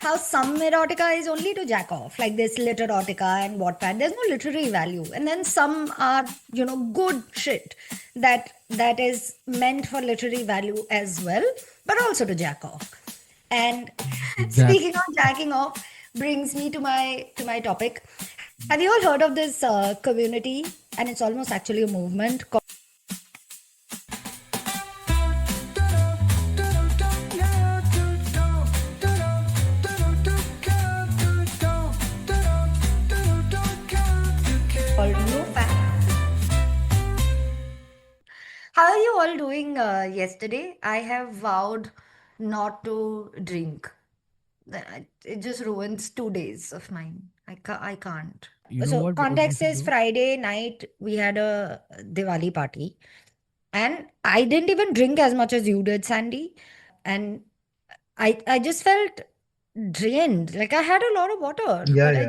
how some erotica is only to jack off, like this literotica and Wattpad. There's no literary value, and then some are, good shit that is meant for literary value as well, but also to jack off. And speaking Exactly. of jacking off, brings me to my topic. Have you all heard of this community? And it's almost actually a movement called No Fap. How are you all doing yesterday? I have vowed not to drink. It just ruins 2 days of mine. I can't. You know So what you context should is do? Friday night we had a Diwali party, and I didn't even drink as much as you did, Sandy. And I just felt drained. Like I had a lot of water, Yeah, but yeah.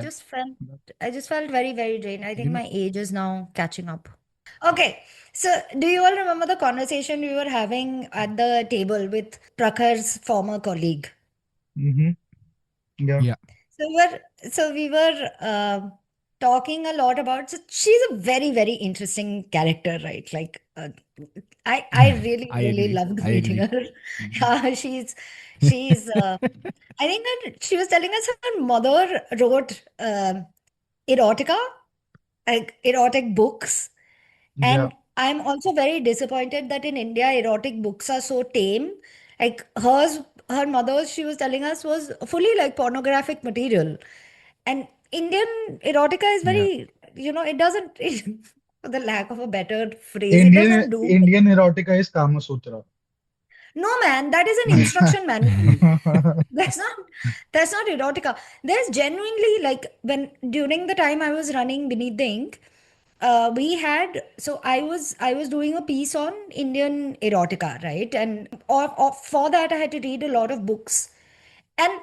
I just felt very, very drained. I think You know, my age is now catching up. Okay, so do you all remember the conversation we were having at the table with Prakhar's former colleague? Mm-hmm. Yeah. yeah. So we were talking a lot about. So she's a very, very interesting character, right? Like I really, I really agree. loved I meeting agree. her. Mhm. Yeah, she's. I think that she was telling us her mother wrote erotica, like erotic books. Yeah. And I'm also very disappointed that in India, erotic books are so tame. Like her mother's, she was telling us, was fully like pornographic material. And Indian erotica is Yeah. very, it doesn't, for the lack of a better phrase, it Indian doesn't do. Indian erotica is Kama Sutra. No, man, that is an instruction manual. That's not that's not erotica. There's genuinely like when during the time I was running Beneath the Ink, we had so I was doing a piece on Indian erotica, right? And for that I had to read a lot of books. And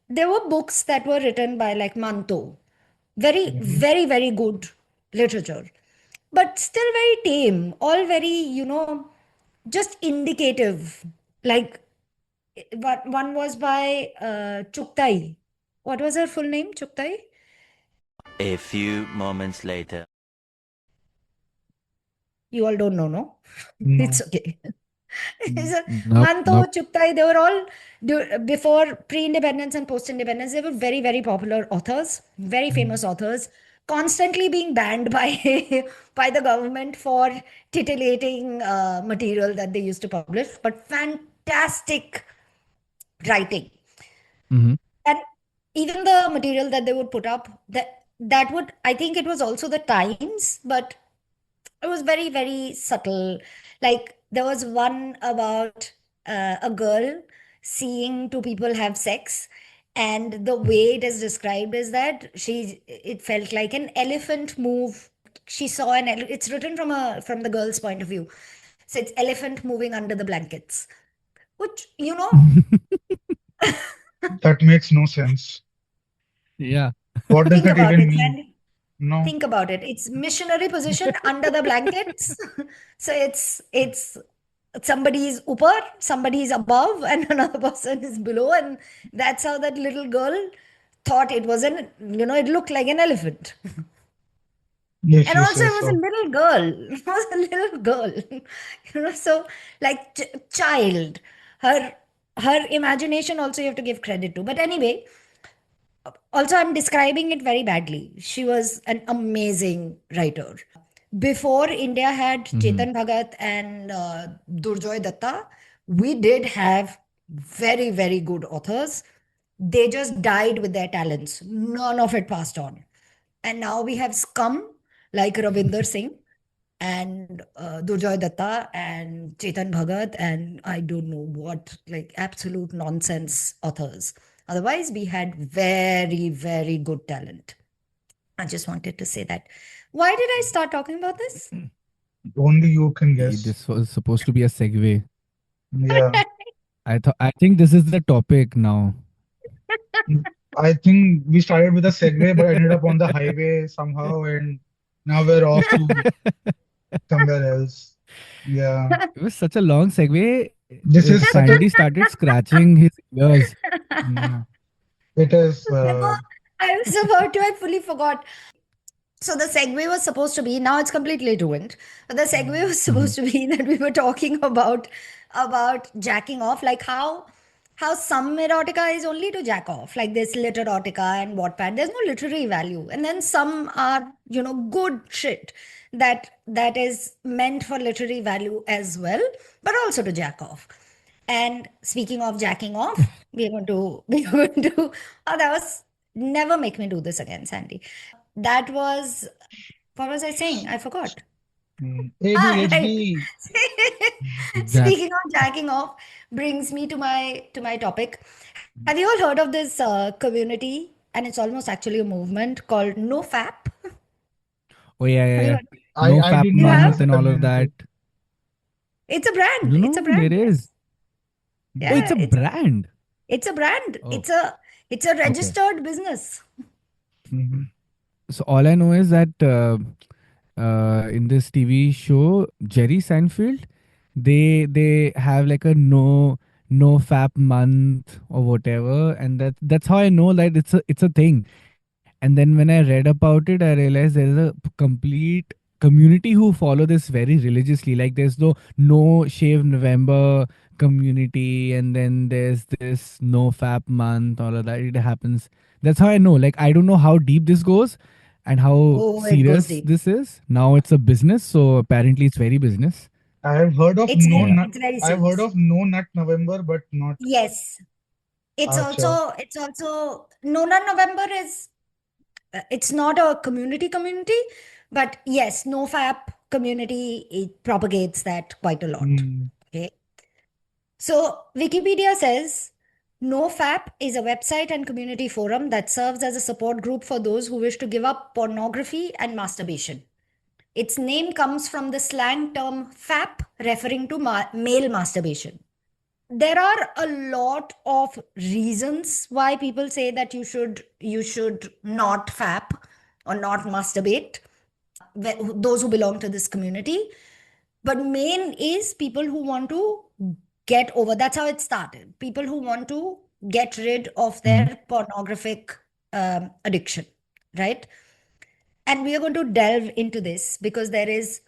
there were books that were written by like Manto. Very, Mhm. very, very good literature. But still very tame, all very, just indicative. Like one was by Chuktai. What was her full name? Chuktai? A few moments later. You all don't know, no? It's No. okay. Mm, So, nope. Manto, Nope. Chuktai, they were all before pre-independence and post-independence. They were very, very popular authors, very famous Mm. authors, constantly being banned by by the government for titillating material that they used to publish. But fantastic writing. Hmm. And even the material that they would put up, that would, I think it was also the times, but it was very, very subtle. Like there was one about a girl seeing two people have sex, and the way it is described is that it felt like an elephant move. She saw it's written from the girl's point of view. So it's elephant moving under the blankets, which, That makes no sense. Yeah. What does think that about even it, mean? Sandy. No. Think about it. It's missionary position under the blankets. So it's somebody is upper, somebody is above, and another person is below, and that's how that little girl thought it was it looked like an elephant. If And you also say it was a so. little girl. It was a little girl. So like child. Her her imagination also you have to give credit to. But anyway, also I'm describing it very badly. She was an amazing writer. Before India had Hmm. Chetan Bhagat and Durjoy Datta, we did have very, very good authors. They just died with their talents. None of it passed on. And now we have scum like Ravinder Singh and Durjoy Datta and Chetan Bhagat and I don't know what, like absolute nonsense authors. Otherwise, we had very, very good talent. I just wanted to say that. Why did I start talking about this? Only you can guess. This was supposed to be a segue. Yeah. I think this is the topic now. I think we started with a segue, but ended up on the highway somehow, and now we're off to somewhere else. Yeah. It was such a long segue. This is such a Sandy started scratching his ears. yeah. It is. I was about to, I fully forgot. So the segue was supposed to be, now it's completely ruined. But the segue was Mhm. supposed to be that we were talking about jacking off, like how some erotica is only to jack off, like this lit erotica and Wattpad. There's no literary value, and then some are good shit that is meant for literary value as well, but also to jack off. And speaking of jacking off, we're going to. Oh, that was never make me do this again, Sandy. That was, what was I saying? I forgot. Right. ADHD. Jack. Speaking of jacking off, brings me to my topic. Have you all heard of this community? And it's almost actually a movement called No Fap. Oh yeah, yeah, Have you yeah. heard? No I Fap didn't You know have? there's month a and all of that. community. It's a brand. You It's a know there brand. is. Yes. Oh, it's Yeah. a brand. It's a brand. Oh, It's a okay. registered business. Mhm. So all I know is that in this TV show, Jerry Seinfeld, they have like a no fap month or whatever, and that's how I know that it's a thing. And then when I read about it, I realized there is a complete community who follow this very religiously. Like there's no shave November community, and then there's this no fap month. All of that it happens. That's how I know. Like I don't know how deep this goes and how Oh, it goes serious deep. this is. Now it's a business, so apparently it's very business. I've heard of It's no very, Yeah. nut. it's very I've heard serious. of no nut November, but not Yes. Acha. It's also Nona November is it's not a community, but yes, NoFap community, it propagates that quite a lot. Hmm. Okay. So Wikipedia says NoFap is a website and community forum that serves as a support group for those who wish to give up pornography and masturbation. Its name comes from the slang term fap, referring to male masturbation. There are a lot of reasons why people say that you should not fap or not masturbate, those who belong to this community. But main is people who want to get over, that's how it started, people who want to get rid of Hmm. their pornographic addiction, right? And we are going to delve into this because there is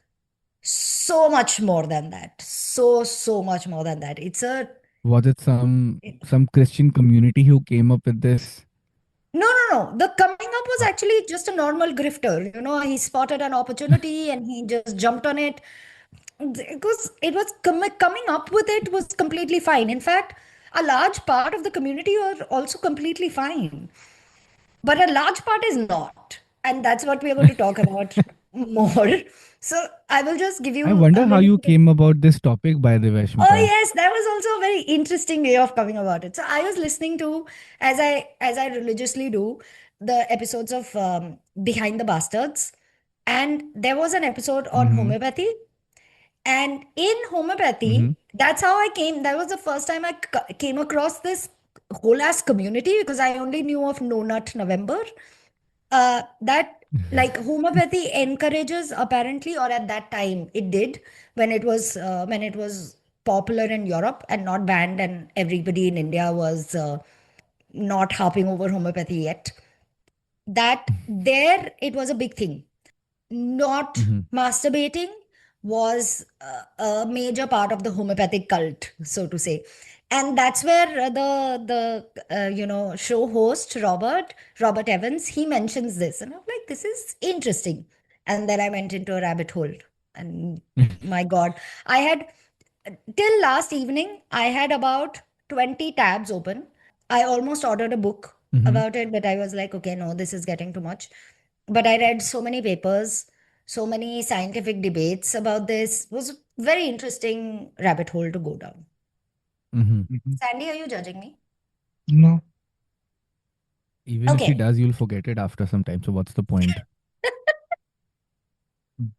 so much more than that, so much more than that. It's a Was it some Christian community who came up with this? No, no, no. The coming up was actually just a normal grifter. He spotted an opportunity and he just jumped on it. Coming up with it was completely fine. In fact, a large part of the community are also completely fine. But a large part is not. And that's what we are going to talk about more. So I will just give I you a wonder how little you bit. came about this topic, by the way, Oh Ashmita. yes, that was also a very interesting way of coming about it. So I was listening to, as I religiously do, the episodes of Behind the Bastards, and there was an episode on Mm-hmm. homeopathy. And in Mm-hmm. homeopathy, that's how I came. That was the first time I came across this whole ass community because I only knew of No Nut November. That like homeopathy encourages, apparently, or at that time it did, when it was popular in Europe and not banned, and everybody in India was not harping over homeopathy yet. That there it was a big thing. Not Mm-hmm. masturbating was a major part of the homeopathic cult, so to say. And that's where the show host Robert Evans, he mentions this, and I'm like, this is interesting. And then I went into a rabbit hole, and my God, I had till last evening I had about 20 tabs open. I almost ordered a book Mm-hmm. about it, but I was like, okay, no, this is getting too much. But I read so many papers, so many scientific debates about this. It was a very interesting rabbit hole to go down. Mm-hmm. Mhm. Sandy, are you judging me? No. Even if he Okay, does, you'll forget it after some time. So what's the point? that's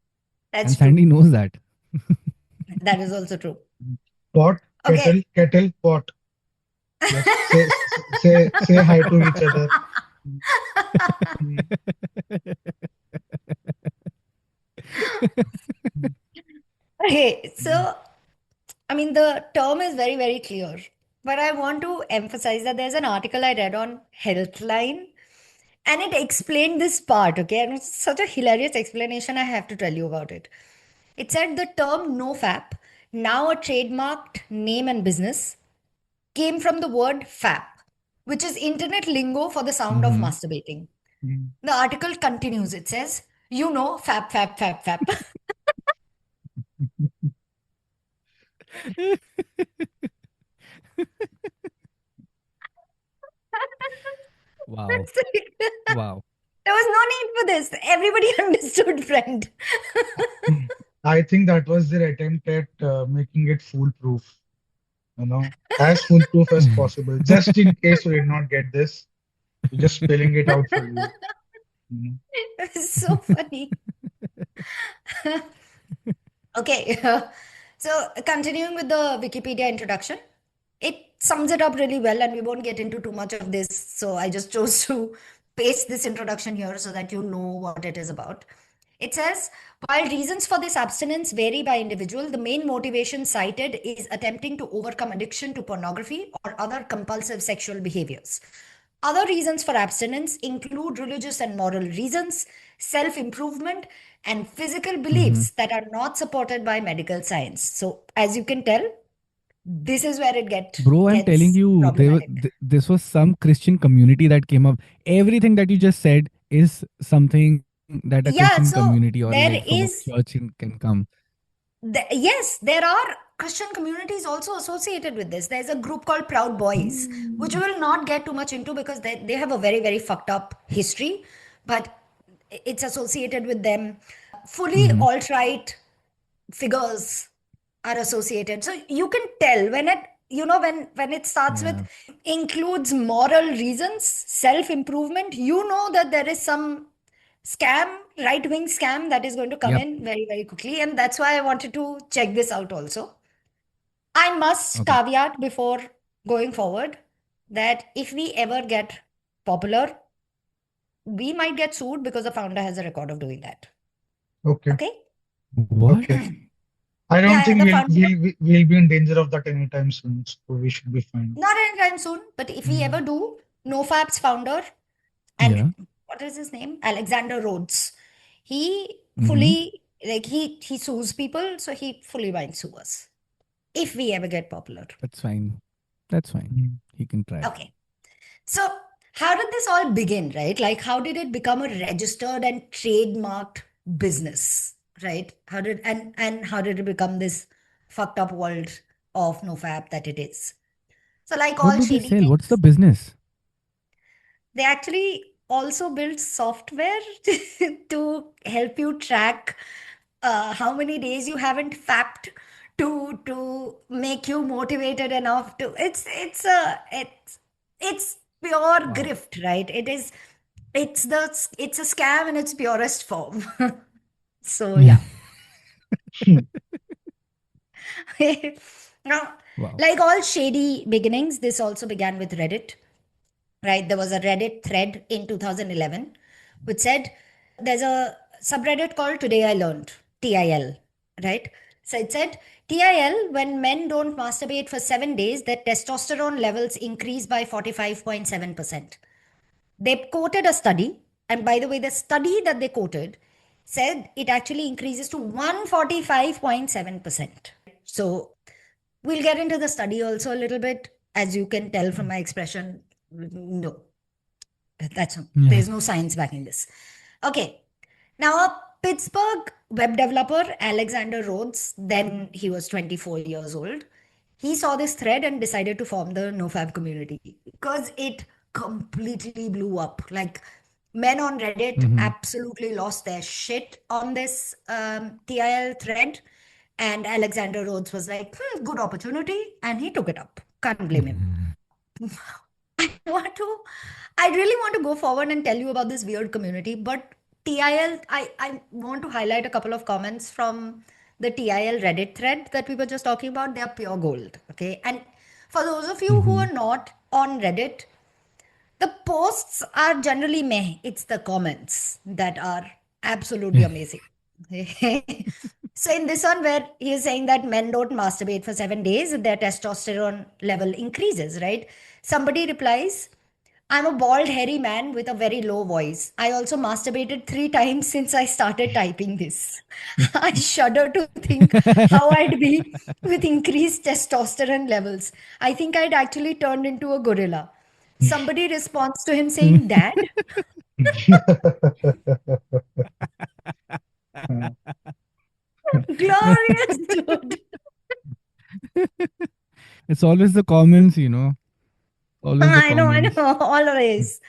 And true. Sandy knows that. That is also true. Pot, Okay. kettle, pot. Just say hi to each other. Mm. Okay, so I mean, the term is very, very clear. But I want to emphasize that there's an article I read on Healthline and it explained this part, okay? And it's such a hilarious explanation. I have to tell you about it. It said the term no fap, now a trademarked name and business, came from the word fap, which is internet lingo for the sound of Mm-hmm. masturbating. Mm. The article continues. It says, you know, fap, fap, fap, fap. Wow. Wow. There was no need for this. Everybody understood, friend. I think that was their attempt at making it foolproof, as foolproof as possible. Just in case you did not get this, we're just spelling it out for you. You It was so funny. Okay, so continuing with the Wikipedia introduction, it sums it up really well, and we won't get into too much of this. So I just chose to paste this introduction here so that you know what it is about. It says, while reasons for this abstinence vary by individual, the main motivation cited is attempting to overcome addiction to pornography or other compulsive sexual behaviors. Other reasons for abstinence include religious and moral reasons, self improvement, and physical Mm-hmm. beliefs that are not supported by medical science. So, as you can tell, this is where it Bro, I'm telling gets you, problematic. this was some Christian community that came up. Everything that you just said is something that a Christian Yeah, so community or like there from a is church can come. Yes, there are Christian communities also associated with this. There's a group called Proud Boys, which we Mm. will not get too much into because they have a very, very fucked up history, but it's associated with them. Fully Mm-hmm. alt-right figures are associated. So you can tell when when it starts with Yeah. includes moral reasons, self-improvement, you know that there is some scam, right-wing scam that is going to come Yep. in very, very quickly. And that's why I wanted to check this out also. I must Okay. caveat before going forward that if we ever get popular, we might get sued because the founder has a record of doing that. Okay, Okay? What? okay. I don't Yeah, think the we'll founder, we'll we'll be in danger of that anytime soon, so we should be fine. not anytime soon, but if we ever Mm. do, NoFap's founder, and Yeah. what is his name? Alexander Rhodes. He Mm-hmm. fully, like, he sues people, so he fully might sue us if we ever get popular. That's fine. That's fine. Mm. He can try. Okay. So, how did this all begin, right? Like, how did it become a registered and trademarked business, right? How did it become this fucked up world of NoFap that it is? So, like What all do they shady sell? What's the things, business? they actually also build software to help you track how many days you haven't fapped to make you motivated enough to it's pure Wow. grift, right? It's a scam in its purest form. So yeah. Now, Wow. like all shady beginnings, this also began with Reddit, right? There was a Reddit thread in 2011 which said there's a subreddit called Today I Learned, TIL, right? So it said, TIL, when men don't masturbate for 7 days, their testosterone levels increase by 45.7%. They quoted a study, and by the way, the study that they quoted said it actually increases to 145.7%. So we'll get into the study also a little bit. As you can tell from my expression, no, Yeah. there's no science backing this. Okay. Now a Pittsburgh web developer, Alexander Rhodes, then he was 24 years old. He saw this thread and decided to form the NoFap community because it completely blew up. Like men on Reddit Mm-hmm. absolutely lost their shit on this TIL thread. And Alexander Rhodes was like, good opportunity. And he took it up. Can't blame him. I want to, I really want to go forward and tell you about this weird community, but TIL, I want to highlight a couple of comments from the TIL Reddit thread that we were just talking about. They are pure gold. Okay. And for those of you who Mm-hmm. are not on Reddit, the posts are generally meh. It's the comments that are absolutely amazing. So in this one, where he is saying that men don't masturbate for 7 days, their testosterone level increases, right? Somebody replies, I'm a bald, hairy man with a very low voice. I also masturbated 3 times since I started typing this. I shudder to think how I'd be with increased testosterone levels. I think I'd actually turned into a gorilla. Somebody responds to him saying, Dad? Glorious, dude. It's always the comments, always the I comments. know, always.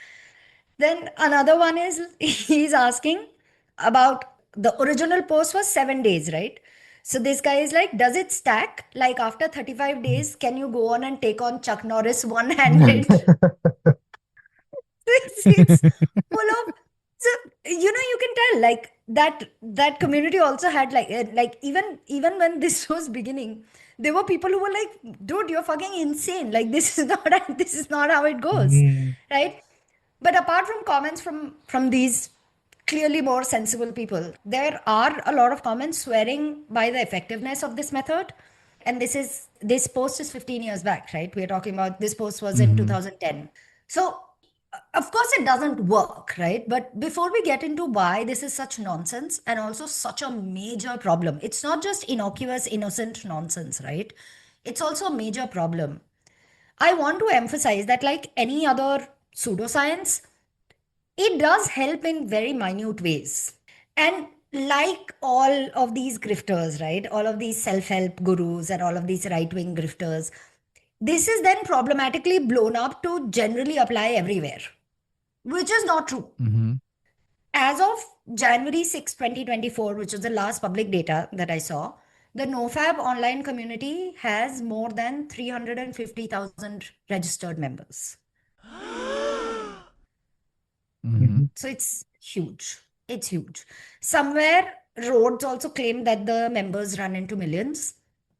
Then another one is he's asking about the original post was 7 days, right? So this guy is like, does it stack? Like after 35 days, can you go on and take on Chuck Norris one-handed? It's full of, so you can tell like that community also had like even when this was beginning, there were people who were like, dude, you're fucking insane. Like this is not this is not how it goes, Mm, right? But apart from comments from these clearly more sensible people, there are a lot of comments swearing by the effectiveness of this method. And this post is 15 years back, right? We're talking about this post was in Mm-hmm. 2010. So of course it doesn't work, right? But before we get into why this is such nonsense and also such a major problem, it's not just innocuous innocent nonsense, right? It's also a major problem. I want to emphasize that, like any other pseudoscience, it does help in very minute ways. And like all of these grifters, right? All of these self help gurus and all of these right wing grifters, this is then problematically blown up to generally apply everywhere, which is not true. Mm-hmm. As of January 6, 2024, which is the last public data that I saw, the NoFap online community has more than 350,000 registered members. Mm-hmm. mhm. So it's huge. It's huge. Somewhere, Rhodes also claimed that the members run into millions,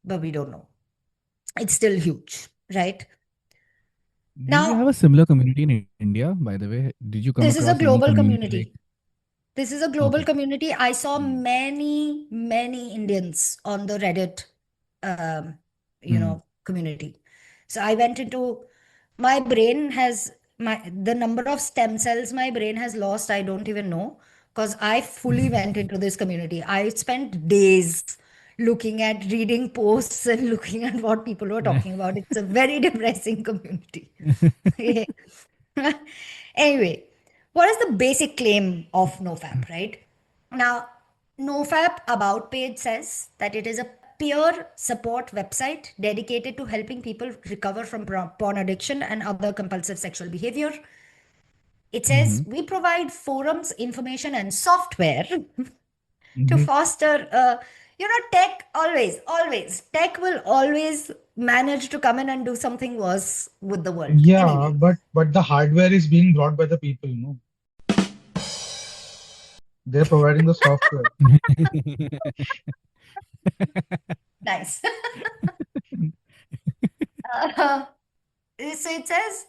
but we don't know. It's still huge, right? Do we have Now, a similar community in India, by the way? Did you come this across is a any global community like? community. This is a Okay. global community. I saw Mm. many Indians on the Reddit, um, Mm. community. So I went into my brain has the number of stem cells my brain has lost. I don't even know because I fully went into this community. I spent days looking at reading posts and looking at what people were talking about. It's a very depressing community. Anyway, what is the basic claim of NoFap, right? Now, NoFap About page says that it is a peer support website dedicated to helping people recover from porn addiction and other compulsive sexual behavior. It says Mm-hmm. we provide forums, information, and software to Mhm. foster, tech will always manage to come in and do something worse with the world. Yeah, Anyway, but the hardware is being brought by the people, no? They're providing the software. nice. Uh, so it says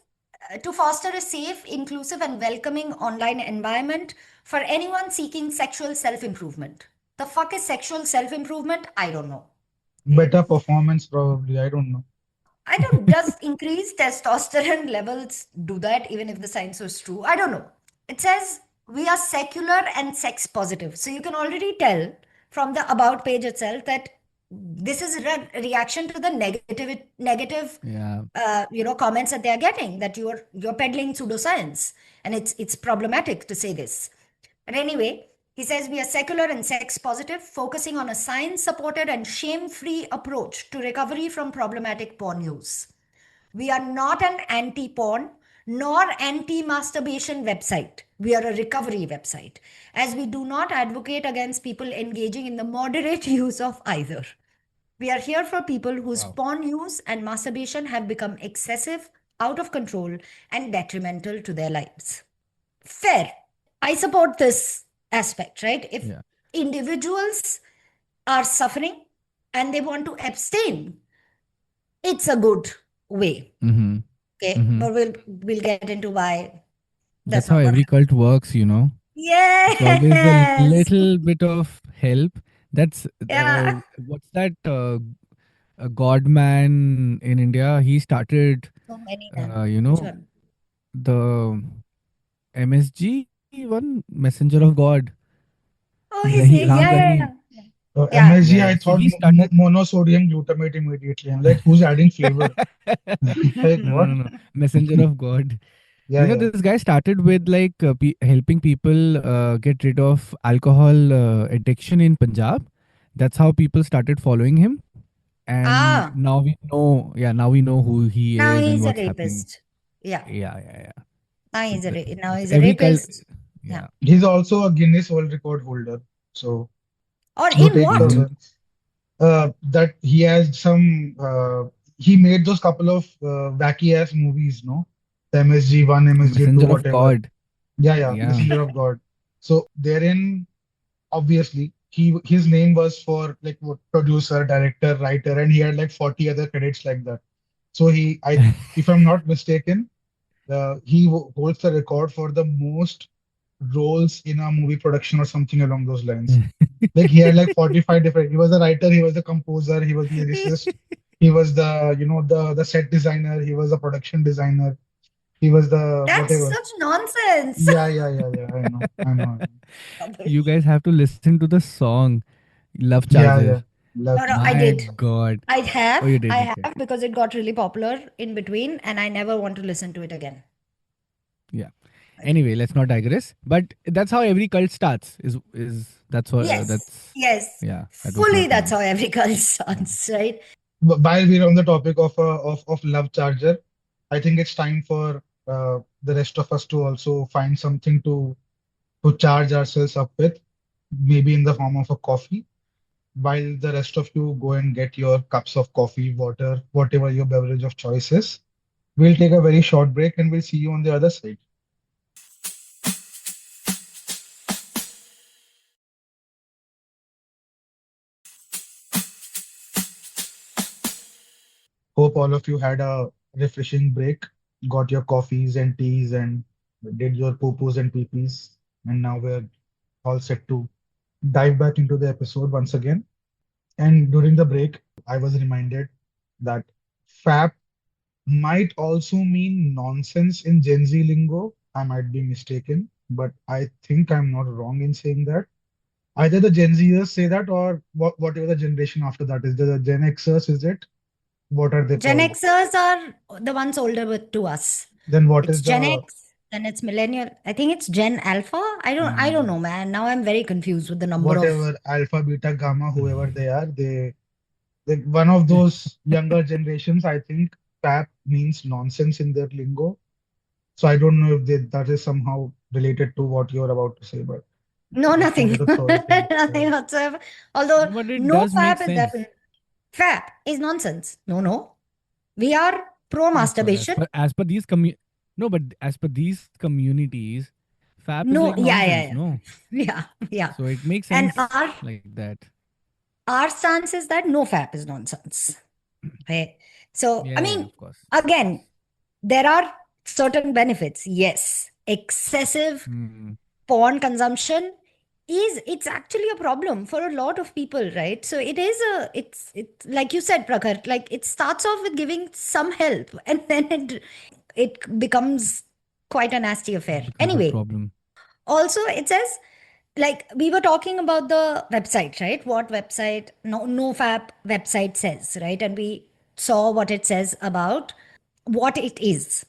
to foster a safe, inclusive, and welcoming online environment for anyone seeking sexual self improvement. The fuck is sexual self improvement? I don't know. Okay. Better performance, probably. I don't know. I don't, does increased testosterone levels do that even if the science was true? I don't know. It says we are secular and sex positive. So you can already tell from the about page itself that this is a reaction to the negative Yeah. comments that they are getting, that you're peddling pseudoscience, and it's problematic to say this. But anyway, he says we are secular and sex positive, focusing on a science supported and shame free approach to recovery from problematic porn use. We are not an anti porn nor anti masturbation website. We are a recovery website, as we do not advocate against people engaging in the moderate use of either. We are here for people whose Wow. porn use and masturbation have become excessive, out of control, and detrimental to their lives. Fair. I support this aspect, right? If Yeah. individuals are suffering and they want to abstain, it's a good way. Mm-hmm. Okay. Mm-hmm. But we'll get into why that's That's how not gonna every happen. cult works. It's always a Yes. little bit of help That's Yeah. what's that a god man in India? He started, So many, man. you Which know, one? the MSG one, Messenger of God, Oh, his Rahi, name. Ram Yeah, yeah, Rahim. yeah. Yeah. MSG, Yeah, I so thought he started. monosodium glutamate immediately. I'm like, who's adding flavor? Like, No, no, what? no, no. Messenger of God. Yeah, yeah. This guy started with like helping people get rid of alcohol addiction in Punjab. That's how people started following him, and Ah, now we know. Yeah, now we know who he now is and he's a what's happening. rapist. Yeah. Yeah, yeah, yeah. So Now he's a every cult. rapist. Yeah. Yeah. He's also a Guinness World Record holder. So Or you in take what? Mm-hmm. the that he has some. He made those couple of wacky ass movies, no? The MSG1, MSG2, Messenger of whatever. God. Yeah, yeah, Yeah. Messenger of God. So therein, obviously, his name was for like what, producer, director, writer, and he had like 40 other credits like that. So if I'm not mistaken, he holds the record for the most roles in a movie production or something along those lines. Like he had like 45 different. He was the writer, he was the composer, he was the lyricist, he was the the set designer, he was the production designer, he was the That's whatever. such nonsense. Yeah, yeah, yeah, yeah. I know, I know, I know. You Rubbish. guys have to listen to the song Love Yeah, Charger. yeah. Love No, I My did. Charger. God. I Oh, have. you did. I Okay. have because it got really popular in between and I never want to listen to it again. Yeah. I did. Anyway, let's not digress. But that's how every cult starts. Is that's what Yes. that's Yes. yeah. That was Fully what that's meant. how every girl Yeah. starts, right? While we're on the topic of Love Charger, I think it's time for the rest of us to also find something to charge ourselves up with, maybe in the form of a coffee. While the rest of you go and get your cups of coffee, water, whatever your beverage of choice is, we'll take a very short break and we'll see you on the other side. Hope all of you had a refreshing break, got your coffees and teas, and did your poo-poos and pee-pees. And now we're all set to dive back into the episode once again. And during the break, I was reminded that FAP might also mean nonsense in Gen Z lingo. I might be mistaken, but I think I'm not wrong in saying that. Either the Gen Zers say that, or whatever the generation after that is. The Gen Xers, is it? What are they Gen called? Xers are the ones older to us. Then what It's is Gen the X, then it's millennial. I think it's Gen Alpha. I don't uh, know, man. Now I'm very confused with the number of. whatever alpha, beta, gamma, whoever they are? They one of those younger generations. I think FAP means nonsense in their lingo. So I don't know if that is somehow related to what you're about to say, but No, just wanted nothing. to throw it in. Nothing whatsoever. Although No, but it no does make fap is sense. definitely fap is nonsense. No, no. We are pro So masturbation. as per these no, but as per these communities, FAP is No, like yeah, nonsense. yeah, No, yeah. Yeah, yeah. so it makes And sense like that. our stance is that no fap is nonsense. Right? So, I Yeah, yeah, mean, of course. again, there are certain benefits. Yes, excessive Hmm. porn consumption it's actually a problem for a lot of people, right? So it's like you said, Prakhar, like it starts off with giving some help and then it becomes quite a nasty affair. Becomes a Anyway, problem. also it says, like we were talking about the website, right? What website NoFap website says, right? And we saw what it says about what it is.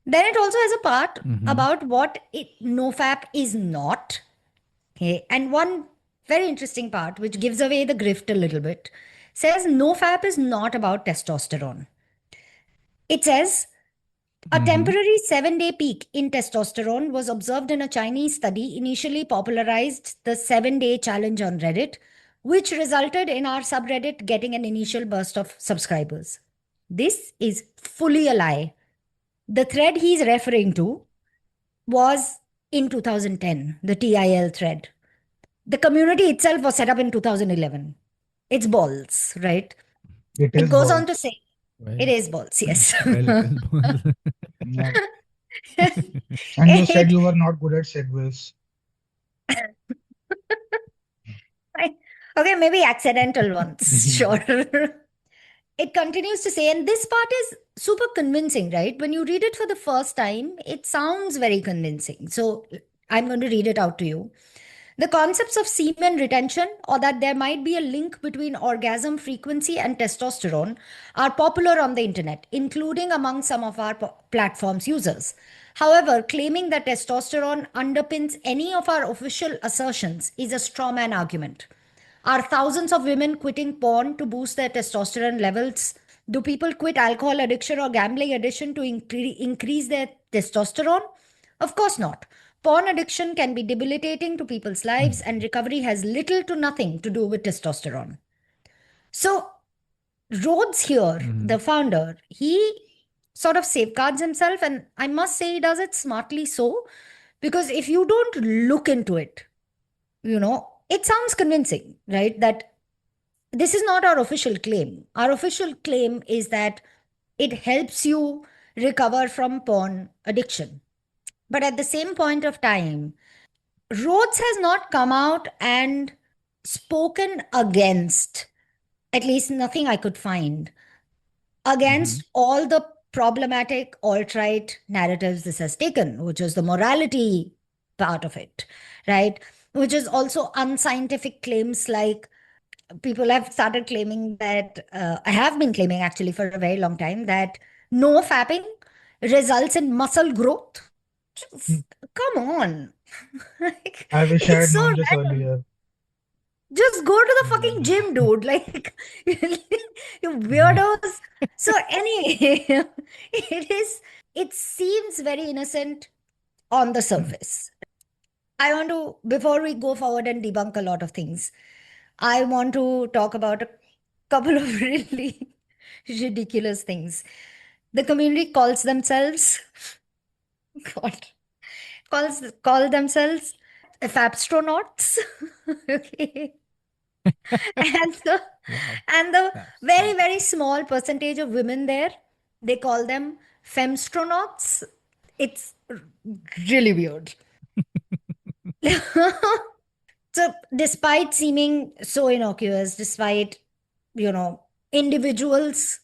Then it also has a part Mm-hmm. about what NoFap is not. Okay. And one very interesting part, which gives away the grift a little bit, says NoFap is not about testosterone. It says a Mm-hmm. temporary 7 day peak in testosterone was observed in a Chinese study, initially popularized the 7 day challenge on Reddit, which resulted in our subreddit getting an initial burst of subscribers. This is fully a lie. The thread he's referring to was in 2010, the TIL thread. The community itself was set up in 2011. It's balls, right? it It is goes on to balls. say, it Well, is balls, yes. well, it is. Yeah. And you said it, you were not good at segues. I, Okay, maybe accidental ones, sure. It continues to say, and this part is super convincing, right? When you read it for the first time, it sounds very convincing. So I'm going to read it out to you. The concepts of semen retention, or that there might be a link between orgasm frequency and testosterone, are popular on the internet, including among some of our platform's users. However, claiming that testosterone underpins any of our official assertions is a straw man argument. Are thousands of women quitting porn to boost their testosterone levels? Do people quit alcohol addiction or gambling addiction to increase their testosterone? Of course not. Porn addiction can be debilitating to people's lives, and recovery has little to nothing to do with testosterone. So, Rhodes here, the founder, he sort of safeguards himself, and I must say he does it smartly so, because if you don't look into it, it sounds convincing, right? That this is not our official claim. Our official claim is that it helps you recover from porn addiction. But at the same point of time, Rhodes has not come out and spoken against, at least nothing I could find, against all the problematic alt-right narratives this has taken, which is the morality part of it, right? Which is also unscientific claims like people have started claiming that, I have been claiming actually for a very long time, that no fapping results in muscle growth. Come on. Like, I wish I it's had so known this random. earlier. Just go to the fucking gym, dude. Like, you weirdos. So, anyway, it seems very innocent on the surface. I want to, before we go forward and debunk a lot of things, I want to talk about a couple of really ridiculous things. The community calls themselves, God, call themselves Fapstronauts. Okay. And the Wow. and the That's very, great. very small percentage of women there, they call them Femstronauts. It's really weird. So, despite seeming so innocuous, despite, you know, individuals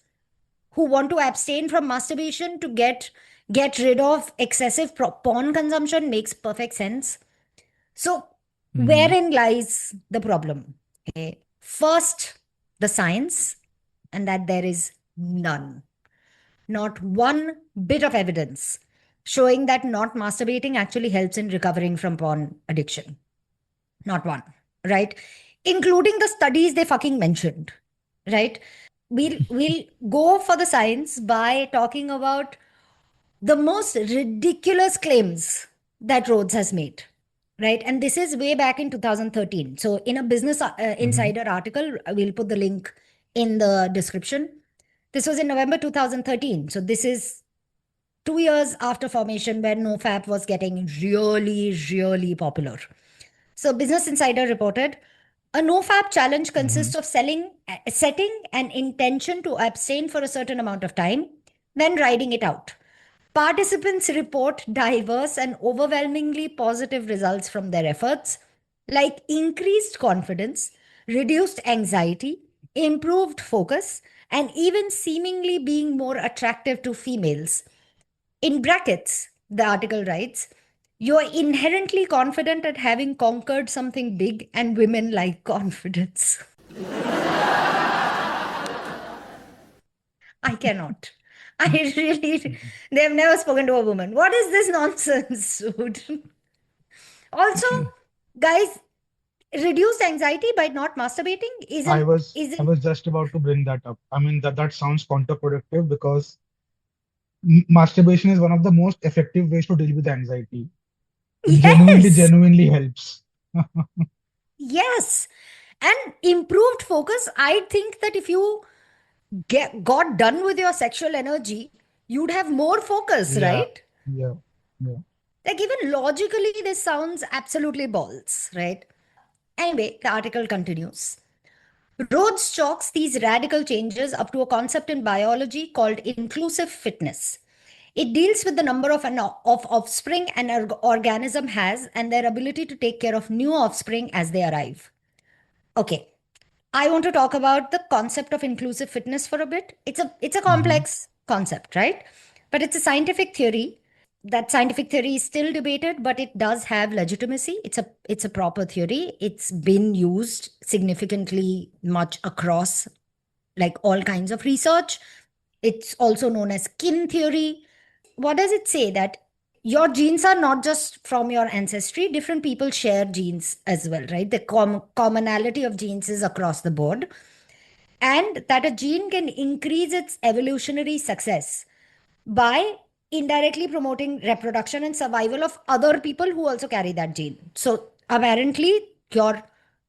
who want to abstain from masturbation to get rid of excessive porn consumption makes perfect sense. So, Mm-hmm. wherein lies the problem? Okay. First, the science, and that there is none, not one bit of evidence showing that not masturbating actually helps in recovering from porn addiction. Not one, right? Including the studies they fucking mentioned, right? We'll go for the science by talking about the most ridiculous claims that Rhodes has made, right? And this is way back in 2013. So in a Business Mm-hmm. Insider article, we'll put the link in the description. This was in November 2013. So this is 2 years after formation, when NoFap was getting really, really popular. So Business Insider reported a NoFap challenge Mm-hmm. consists of setting an intention to abstain for a certain amount of time, then riding it out. Participants report diverse and overwhelmingly positive results from their efforts, like increased confidence, reduced anxiety, improved focus, and even seemingly being more attractive to females. In brackets, the article writes, you're inherently confident at having conquered something big, and women like confidence. I cannot. I really, they have never spoken to a woman. What is this nonsense, dude? Also, guys, reduced anxiety by not masturbating I was I isn't was just about to bring that up. I mean that sounds counterproductive because masturbation is one of the most effective ways to deal with anxiety. It yes, genuinely helps. yes. And improved focus, I think that if you got done with your sexual energy, you'd have more focus, Yeah, right? yeah, yeah. Like, even logically, this sounds absolutely balls, right? Anyway, the article continues. Rhodes chalks these radical changes up to a concept in biology called inclusive fitness. It deals with the number of offspring an organism has and their ability to take care of new offspring as they arrive. Okay. I want to talk about the concept of inclusive fitness for a bit. It's a Mm-hmm. complex concept, right? But it's a scientific theory. That scientific theory is still debated, but it does have legitimacy. It's a proper theory. It's been used significantly much across like all kinds of research. It's also known as kin theory. What does it say? That your genes are not just from your ancestry, different people share genes as well, right? The commonality of genes is across the board, and that a gene can increase its evolutionary success by indirectly promoting reproduction and survival of other people who also carry that gene. So apparently your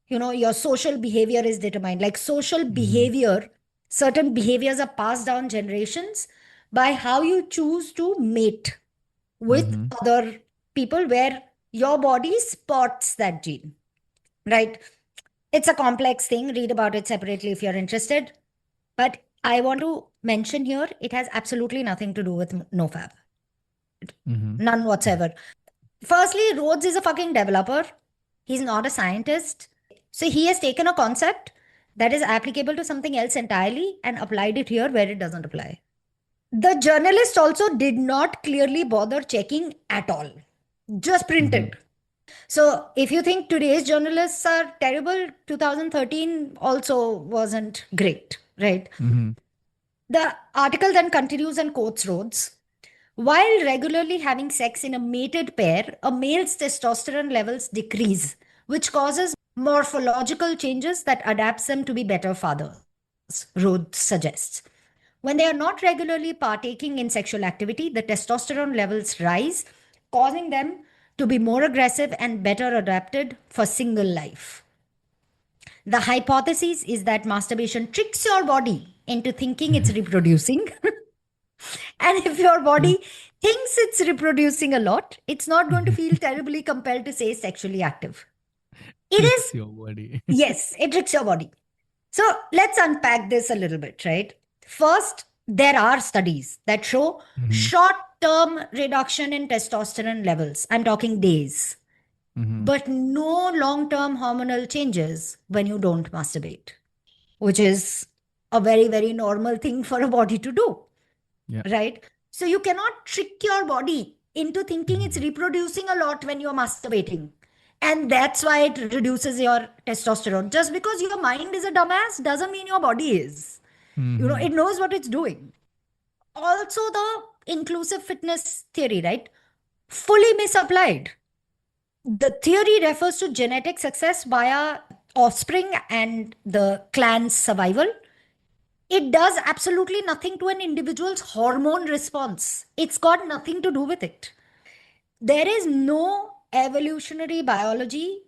your social behavior is determined, like social Mm-hmm. behavior, certain behaviors are passed down generations by how you choose to mate with Mm-hmm. other people where your body spots that gene, right? It's a complex thing. Read about it separately if you're interested. But I want to mention here, it has absolutely nothing to do with NoFap. Mm-hmm. None whatsoever. Firstly, Rhodes is a fucking developer. He's not a scientist. So he has taken a concept that is applicable to something else entirely and applied it here where it doesn't apply. The journalist also did not clearly bother checking at all. Just Mm-hmm. printed. So if you think today's journalists are terrible, 2013 also wasn't great, right? Mm-hmm. The article then continues and quotes Rhodes. While regularly having sex in a mated pair, a male's testosterone levels decrease, which causes morphological changes that adapts them to be better fathers, Rhodes suggests. When they are not regularly partaking in sexual activity, the testosterone levels rise, causing them to be more aggressive and better adapted for single life. The hypothesis is that masturbation tricks your body into thinking it's reproducing. And if your body thinks it's reproducing a lot, it's not going to feel terribly compelled to stay sexually active. It Tricks is, your body. yes, it tricks your body. So let's unpack this a little bit, right? First, there are studies that show Mm-hmm. short term reduction in testosterone levels. I'm talking days, Mm-hmm. but no long term hormonal changes when you don't masturbate, which is a very, very normal thing for a body to do, Yeah. right? So you cannot trick your body into thinking it's reproducing a lot when you're masturbating. And that's why it reduces your testosterone. Just because your mind is a dumbass doesn't mean your body is. Mm-hmm. It knows what it's doing. Also, the inclusive fitness theory, right? Fully misapplied. The theory refers to genetic success via offspring and the clan's survival. It does absolutely nothing to an individual's hormone response. It's got nothing to do with it. There is no evolutionary biology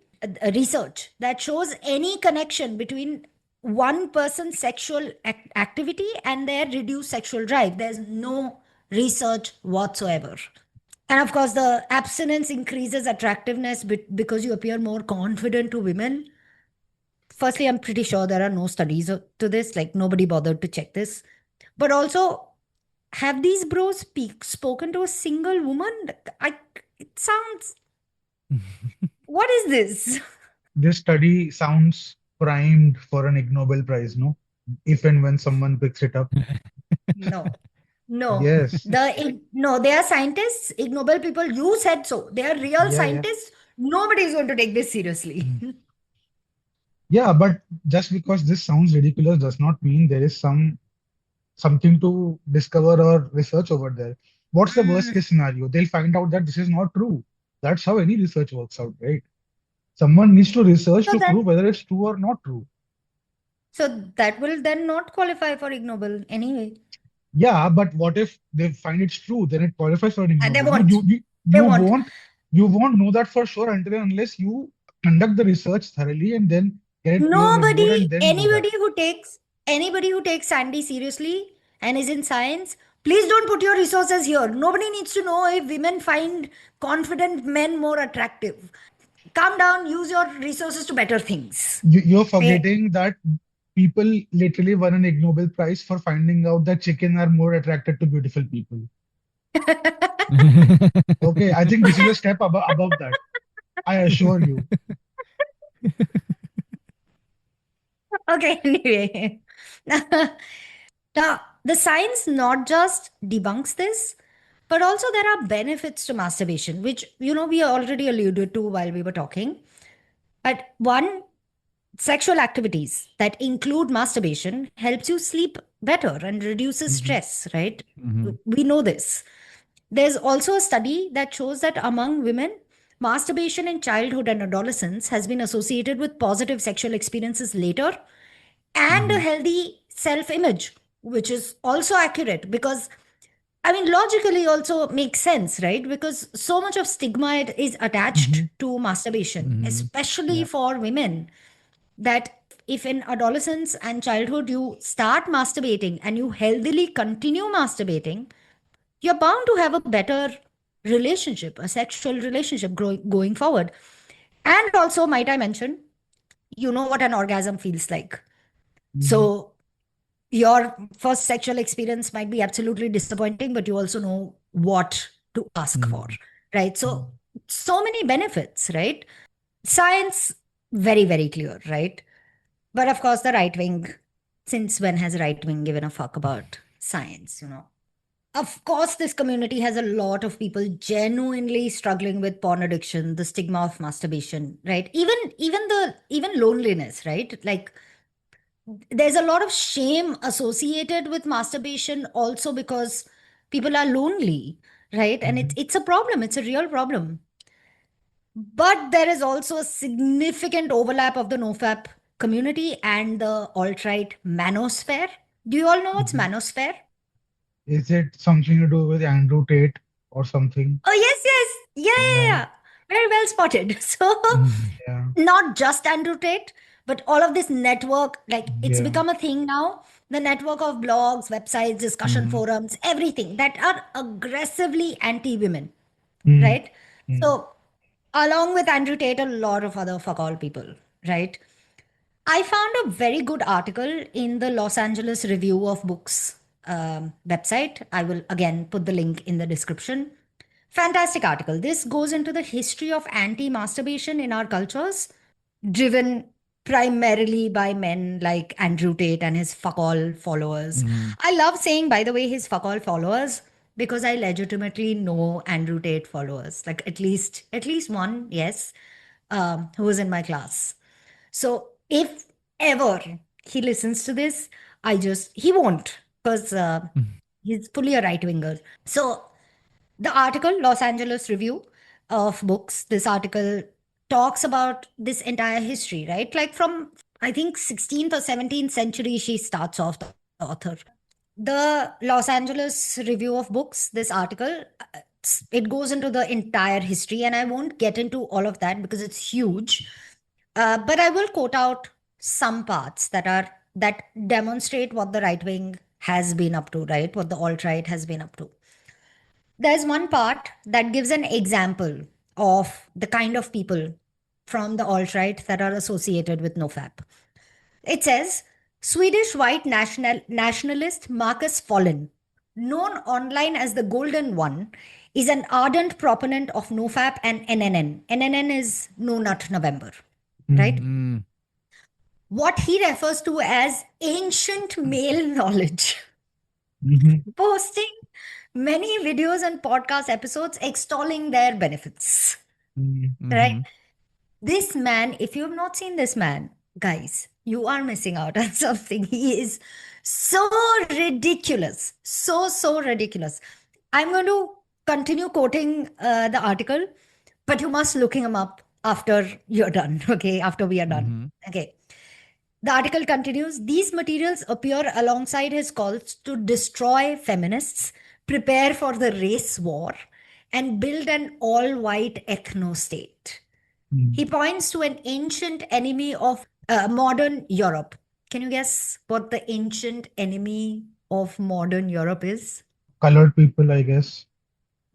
research that shows any connection between one person's sexual activity and their reduced sexual drive. There's no research whatsoever. And of course, the abstinence increases attractiveness because you appear more confident to women. Firstly, I'm pretty sure there are no studies to this, like, nobody bothered to check this. But also, have these bros spoken to a single woman? I, it sounds, what is this? This study sounds primed for an Ig Nobel Prize, no? If and when someone picks it up. No, no. Yes. No, they are scientists, Ig Nobel people. You said so. They are real Yeah, yeah. scientists. Nobody is going to take this seriously. Yeah, but just because this sounds ridiculous does not mean there is something to discover or research over there. What's the worst Mm. case scenario? They'll find out that this is not true. That's how any research works out, right? Someone needs to research So to then, prove whether it's true or not true. so that will then not qualify for Ig Nobel anyway. Yeah, but what if they find it's true? Then it qualifies for an Ig And they Nobel. No, won't. They won't. you won't know that for sure until and unless you conduct the research thoroughly and then get it peer reviewed and Nobody, then know that. anybody who takes Sandy seriously and is in science, please don't put your resources here. Nobody needs to know if women find confident men more attractive. Calm down, use your resources to better things. You're Eh, forgetting that people literally won an Ig Nobel Prize for finding out that chicken are more attracted to beautiful people. Okay, I think this is a step above that. I assure you. Okay, anyway. Now, the science not just debunks this, but also there are benefits to masturbation, which, we already alluded to while we were talking. But one, sexual activities that include masturbation helps you sleep better and reduces Mhm. stress, right? Mhm. We know this. There's also a study that shows that among women, masturbation in childhood and adolescence has been associated with positive sexual experiences later and a Mhm. healthy self image, which is also accurate because, I mean, logically also makes sense, right? Because so much of stigma is attached Mm-hmm. to masturbation, Mhm. especially Yeah. for women, that if in adolescence and childhood you start masturbating and you healthily continue masturbating, you're bound to have a better relationship, a sexual relationship going forward. And also, might I mention, you know what an orgasm feels like. Mm-hmm. So your first sexual experience might be absolutely disappointing, but you also know what to ask for, Mhm. right? So, so many benefits, right? Science, very, very clear, right? But of course, the right wing, since when has right wing given a fuck about science? Of course, this community has a lot of people genuinely struggling with porn addiction, the stigma of masturbation, right? Even loneliness, right? Like there's a lot of shame associated with masturbation also because people are lonely, right? And Mm-hmm. it's a problem, it's a real problem. But there is also a significant overlap of the NoFap community and the alt-right manosphere. Do you all know what's Mm-hmm. manosphere? Is it something to do with Andrew Tate or something? Oh, yes, yes. Yeah, yeah, Yeah. yeah. Very well spotted. So, Mhm. Yeah. not just Andrew Tate, but all of this network, like it's Yeah. become a thing now. The network of blogs, websites, discussion Mhm. forums, everything that are aggressively anti women, Mm. right? Mm. So, along with Andrew Tate, a lot of other fuck all people, right? I found a very good article in the Los Angeles Review of Books website. I will again put the link in the description. Fantastic article. This goes into the history of anti masturbation in our cultures, driven primarily by men like Andrew Tate and his fuck all followers. Mhm. I love saying, by the way, his fuck all followers because I legitimately know Andrew Tate followers, like at least one, yes, who was in my class. So if ever he listens to this, he won't because Mhm. he's fully a right winger. So the article, Los Angeles Review of Books, this article talks about this entire history, right? Like from, I think, 16th or 17th century, she starts off, the author. The Los Angeles Review of Books, this article, it goes into the entire history, and I won't get into all of that because it's huge. But I will quote out some parts that demonstrate what the right wing has been up to, right? What the alt right has been up to. There's one part that gives an example of the kind of people from the alt right that are associated with NoFap. It says Swedish white nationalist Marcus Follen, known online as the Golden One, is an ardent proponent of NoFap and NNN. NNN is No Nut November, right? Mm. Mm. What he refers to as ancient male knowledge, Mm-hmm. posting many videos and podcast episodes extolling their benefits. Mm. Right? Mhm. This man, if you have not seen this man, guys, you are missing out on something. He is so ridiculous. So, so ridiculous. I'm going to continue quoting the article, but you must look him up after you're done. Okay. After we are done. Mhm. Okay. The article continues. These materials appear alongside his calls to destroy feminists, prepare for the race war, and build an all white ethno state. Mm. He points to an ancient enemy of modern Europe. Can you guess what the ancient enemy of modern Europe is? Colored people, I guess.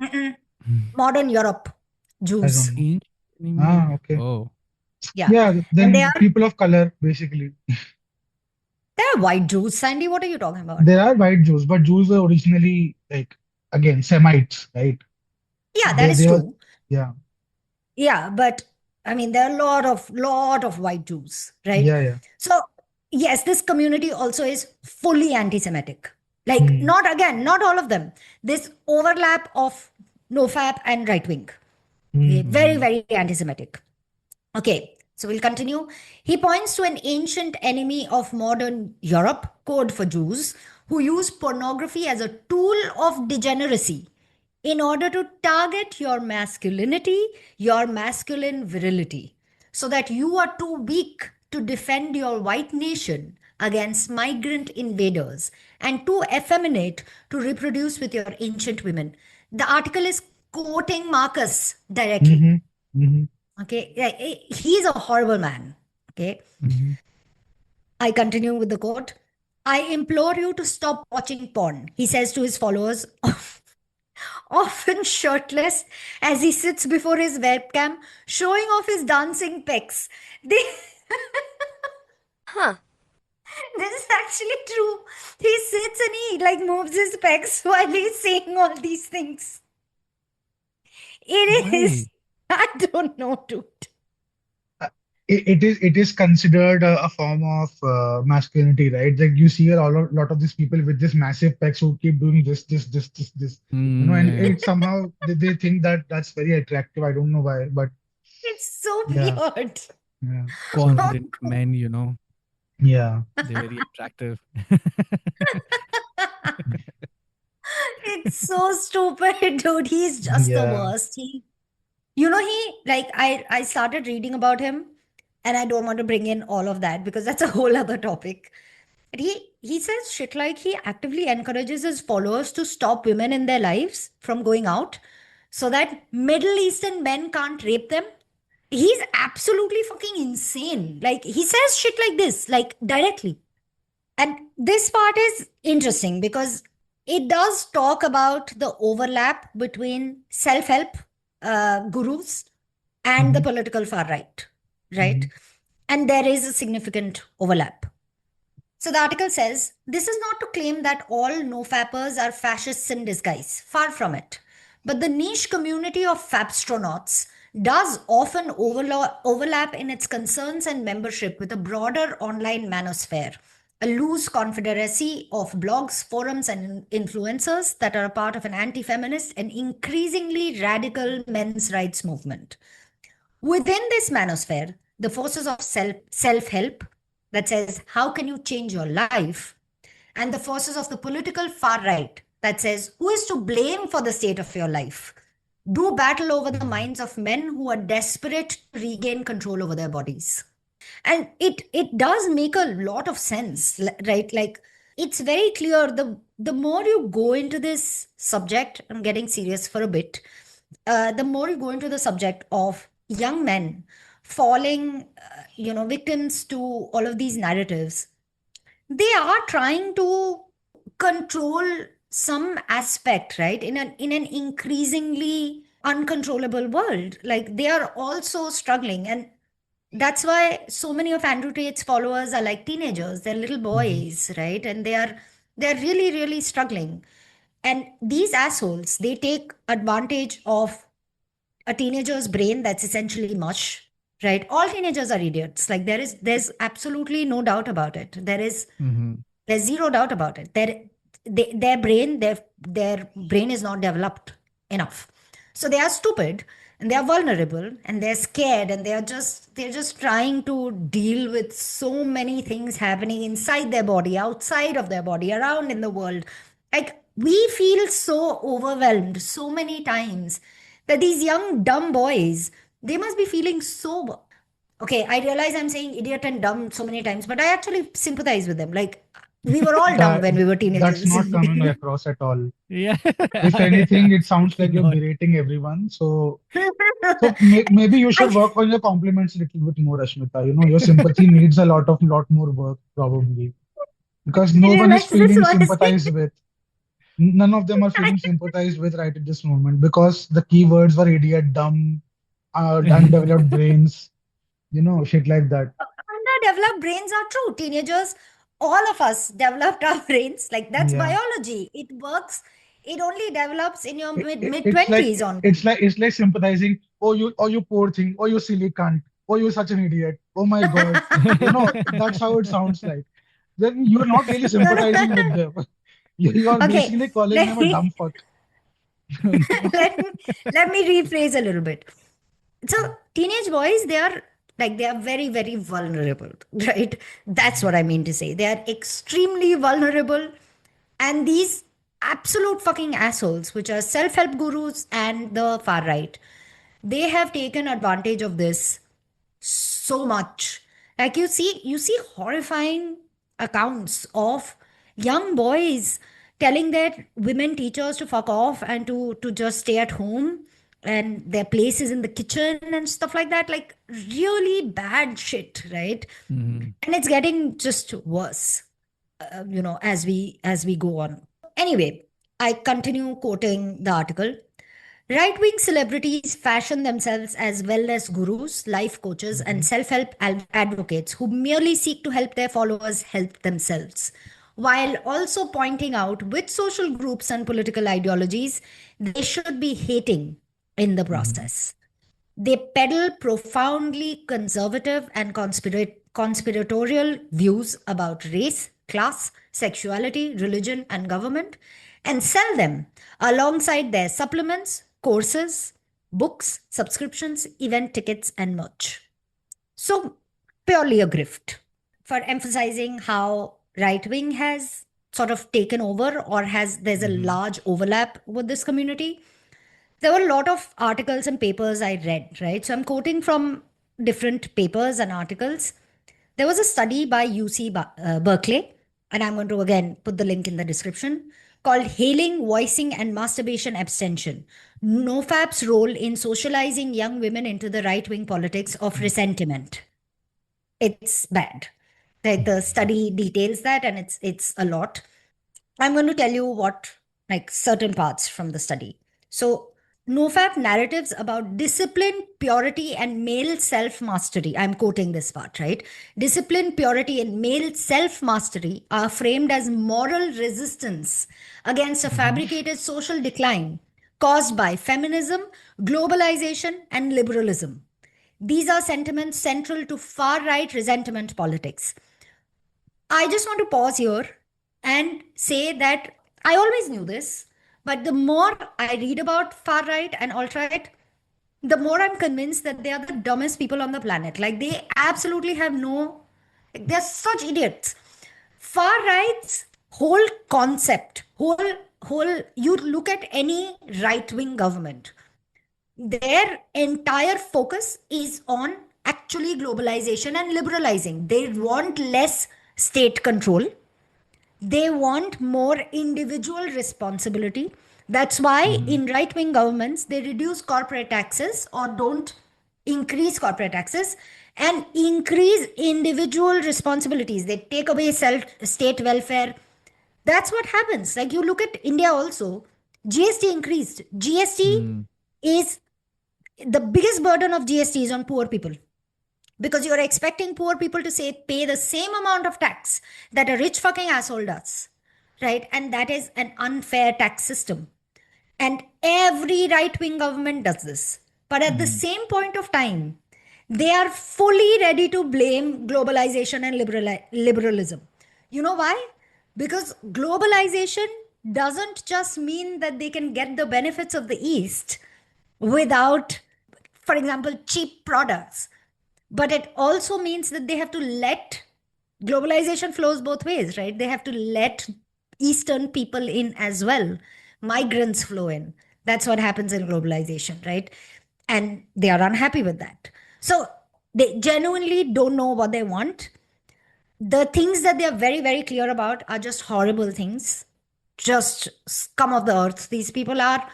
Mm-mm. Mhm. Modern Europe, I don't Jews. know. Ancient enemy. Ah, okay. Oh. Yeah. Yeah, And then people of color, basically. they are white Jews. Sandy, what are you talking about? There are white Jews, but Jews were originally like again Semites, right? Yeah, that is They were, true. yeah, Yeah, but I mean, there are a lot of white Jews, right? yeah, yeah. So yes, this community also is fully anti-Semitic. Like, Hmm. not again, not all of them. This overlap of NoFap and right wing. Okay, very, Hmm. very anti-Semitic. Okay, so we'll continue. He points to an ancient enemy of modern Europe, Code for Jews, who use pornography as a tool of degeneracy in order to target your masculinity, your masculine virility, so that you are too weak to defend your white nation against migrant invaders and too effeminate to reproduce with your ancient women. The article is quoting Marcus directly. Hmm. Hmm. Okay, yeah, he's a horrible man. Okay, Mm-hmm. I continue with the quote. I implore you to stop watching porn, he says to his followers, often shirtless as he sits before his webcam, showing off his dancing pecs. They, Huh. this is actually true. He sits and he like moves his pecs while he's saying all these things. It Why? is, I don't know, dude. It is considered a form of masculinity, right? Like you see lot of these people with this massive pecs who keep doing this, and Yeah. it somehow they think that that's very attractive. I don't know why, but It's so yeah, weird. yeah. So Corpulent men, yeah, they're very attractive. It's so stupid, dude. He's just the yeah. worst. He like I started reading about him, and I don't want to bring in all of that because that's a whole other topic. But he says shit like he actively encourages his followers to stop women in their lives from going out so that Middle Eastern men can't rape them. He's absolutely fucking insane. Like he says shit like this, like directly. And this part is interesting because it does talk about the overlap between self help gurus and the Hmm. political far right, right? Hmm. And there is a significant overlap. So the article says this is not to claim that all no fappers are fascists in disguise. Far from it. But the niche community of fapstronauts does often overlap in its concerns and membership with a broader online manosphere, a loose confederacy of blogs, forums, and influencers that are a part of an anti feminist and increasingly radical men's rights movement. Within this manosphere, the forces of self help that says, how can you change your life? And the forces of the political far right that says, who is to blame for the state of your life? Do battle over the minds of men who are desperate to regain control over their bodies. And it does make a lot of sense, right? Like it's very clear the more you go into this subject, I'm getting serious for a bit, the more you go into the subject of young men falling victims to all of these narratives, they are trying to control some aspect, right, in an increasingly uncontrollable world. Like they are also struggling, and that's why so many of Andrew Tate's followers are like teenagers. They're little Hmm. boys, right? And they're really, really struggling. And these assholes, they take advantage of a teenager's brain that's essentially mush, right? All teenagers are idiots. Like there's absolutely no doubt about it. Mm-hmm. There's zero doubt about it. Their brain is not developed enough. So they are stupid and they are vulnerable and they're scared and they're just trying to deal with so many things happening inside their body, outside of their body, around in the world. Like we feel so overwhelmed so many times that these young dumb boys, they must be feeling so. Okay, I realize I'm saying idiot and dumb so many times, but I actually sympathize with them. Like, we were all dumb That when we were that's teenagers. not coming across at all. Yeah. If anything, it sounds like Actually you're not. berating everyone. So maybe you should I, work on your compliments a little bit more, Ashmita. Your sympathy needs a lot more work probably because I no one is realize this feeling honestly. sympathized with. None of them are feeling sympathized with right at this moment because the keywords were idiot, dumb, undeveloped brains, shit like that. Underdeveloped brains are true. Teenagers, all of us developed our brains. Like, that's Yeah. biology. It works. It only develops in your It, it, mid it's like 20s on. it's like sympathizing. Oh you poor thing. Oh you silly cunt. oh, you're such an idiot. Oh my God. That's how it sounds like. Then you're not really No, no. sympathizing with them. You are Okay, basically calling let them a dumb me fuck. let me let me rephrase a little bit. So teenage boys, they are very, very vulnerable, right? That's what I mean to say. They are extremely vulnerable, and these absolute fucking assholes, which are self-help gurus and the far right, they have taken advantage of this so much. Like you see horrifying accounts of young boys telling their women teachers to fuck off and to just stay at home, and their place is in the kitchen and stuff like that, like really bad shit, right? Mhm. And it's getting just worse, as we go on. Anyway, I continue quoting the article. Right wing celebrities fashion themselves as wellness gurus, life coaches, and Mhm. self help advocates who merely seek to help their followers help themselves, while also pointing out which social groups and political ideologies they should be hating in the Mhm. process. They peddle profoundly conservative and conspiratorial views about race, class, sexuality, religion, and government, and sell them alongside their supplements, courses, books, subscriptions, event tickets, and merch. So, purely a grift for emphasizing how right wing has sort of taken over, or there's a Mhm. large overlap with this community. There were a lot of articles and papers I read, right? So I'm quoting from different papers and articles. There was a study by UC Berkeley, and I'm going to again put the link in the description, called Hailing, Voicing, and Masturbation Abstention: NoFap's Role in Socializing Young Women into the Right Wing Politics of Resentment. It's bad. Like the study details that, and it's a lot. I'm going to tell you what, like, certain parts from the study. So, NoFap narratives about discipline, purity, and male self mastery. I'm quoting this part, right? Discipline, purity, and male self mastery are framed as moral resistance against a Mhm. fabricated social decline caused by feminism, globalization, and liberalism. These are sentiments central to far right resentment politics. I just want to pause here and say that I always knew this, but the more I read about far right and alt right, the more I'm convinced that they are the dumbest people on the planet. Like they absolutely have no, like, they're such idiots. Far right's whole concept, you look at any right wing government, their entire focus is on actually globalization and liberalizing. They want less state control, they want more individual responsibility. That's why Mhm. in right wing governments, they reduce corporate taxes or don't increase corporate taxes and increase individual responsibilities. They take away state welfare. That's what happens. Like you look at India also, GST increased. GST Mhm. is the biggest burden of GST is on poor people, because you're expecting poor people to say pay the same amount of tax that a rich fucking asshole does, right? And that is an unfair tax system. And every right wing government does this. But at the Mhm. same point of time, they are fully ready to blame globalization and liberalism. You know why? Because globalization doesn't just mean that they can get the benefits of the East without, for example, cheap products, but it also means that they have to let, globalization flows both ways, right? They have to let Eastern people in as well. Migrants flow in. That's what happens in globalization, right? And they are unhappy with that. So they genuinely don't know what they want. The things that they are very, very clear about are just horrible things, just scum of the earth, these people are.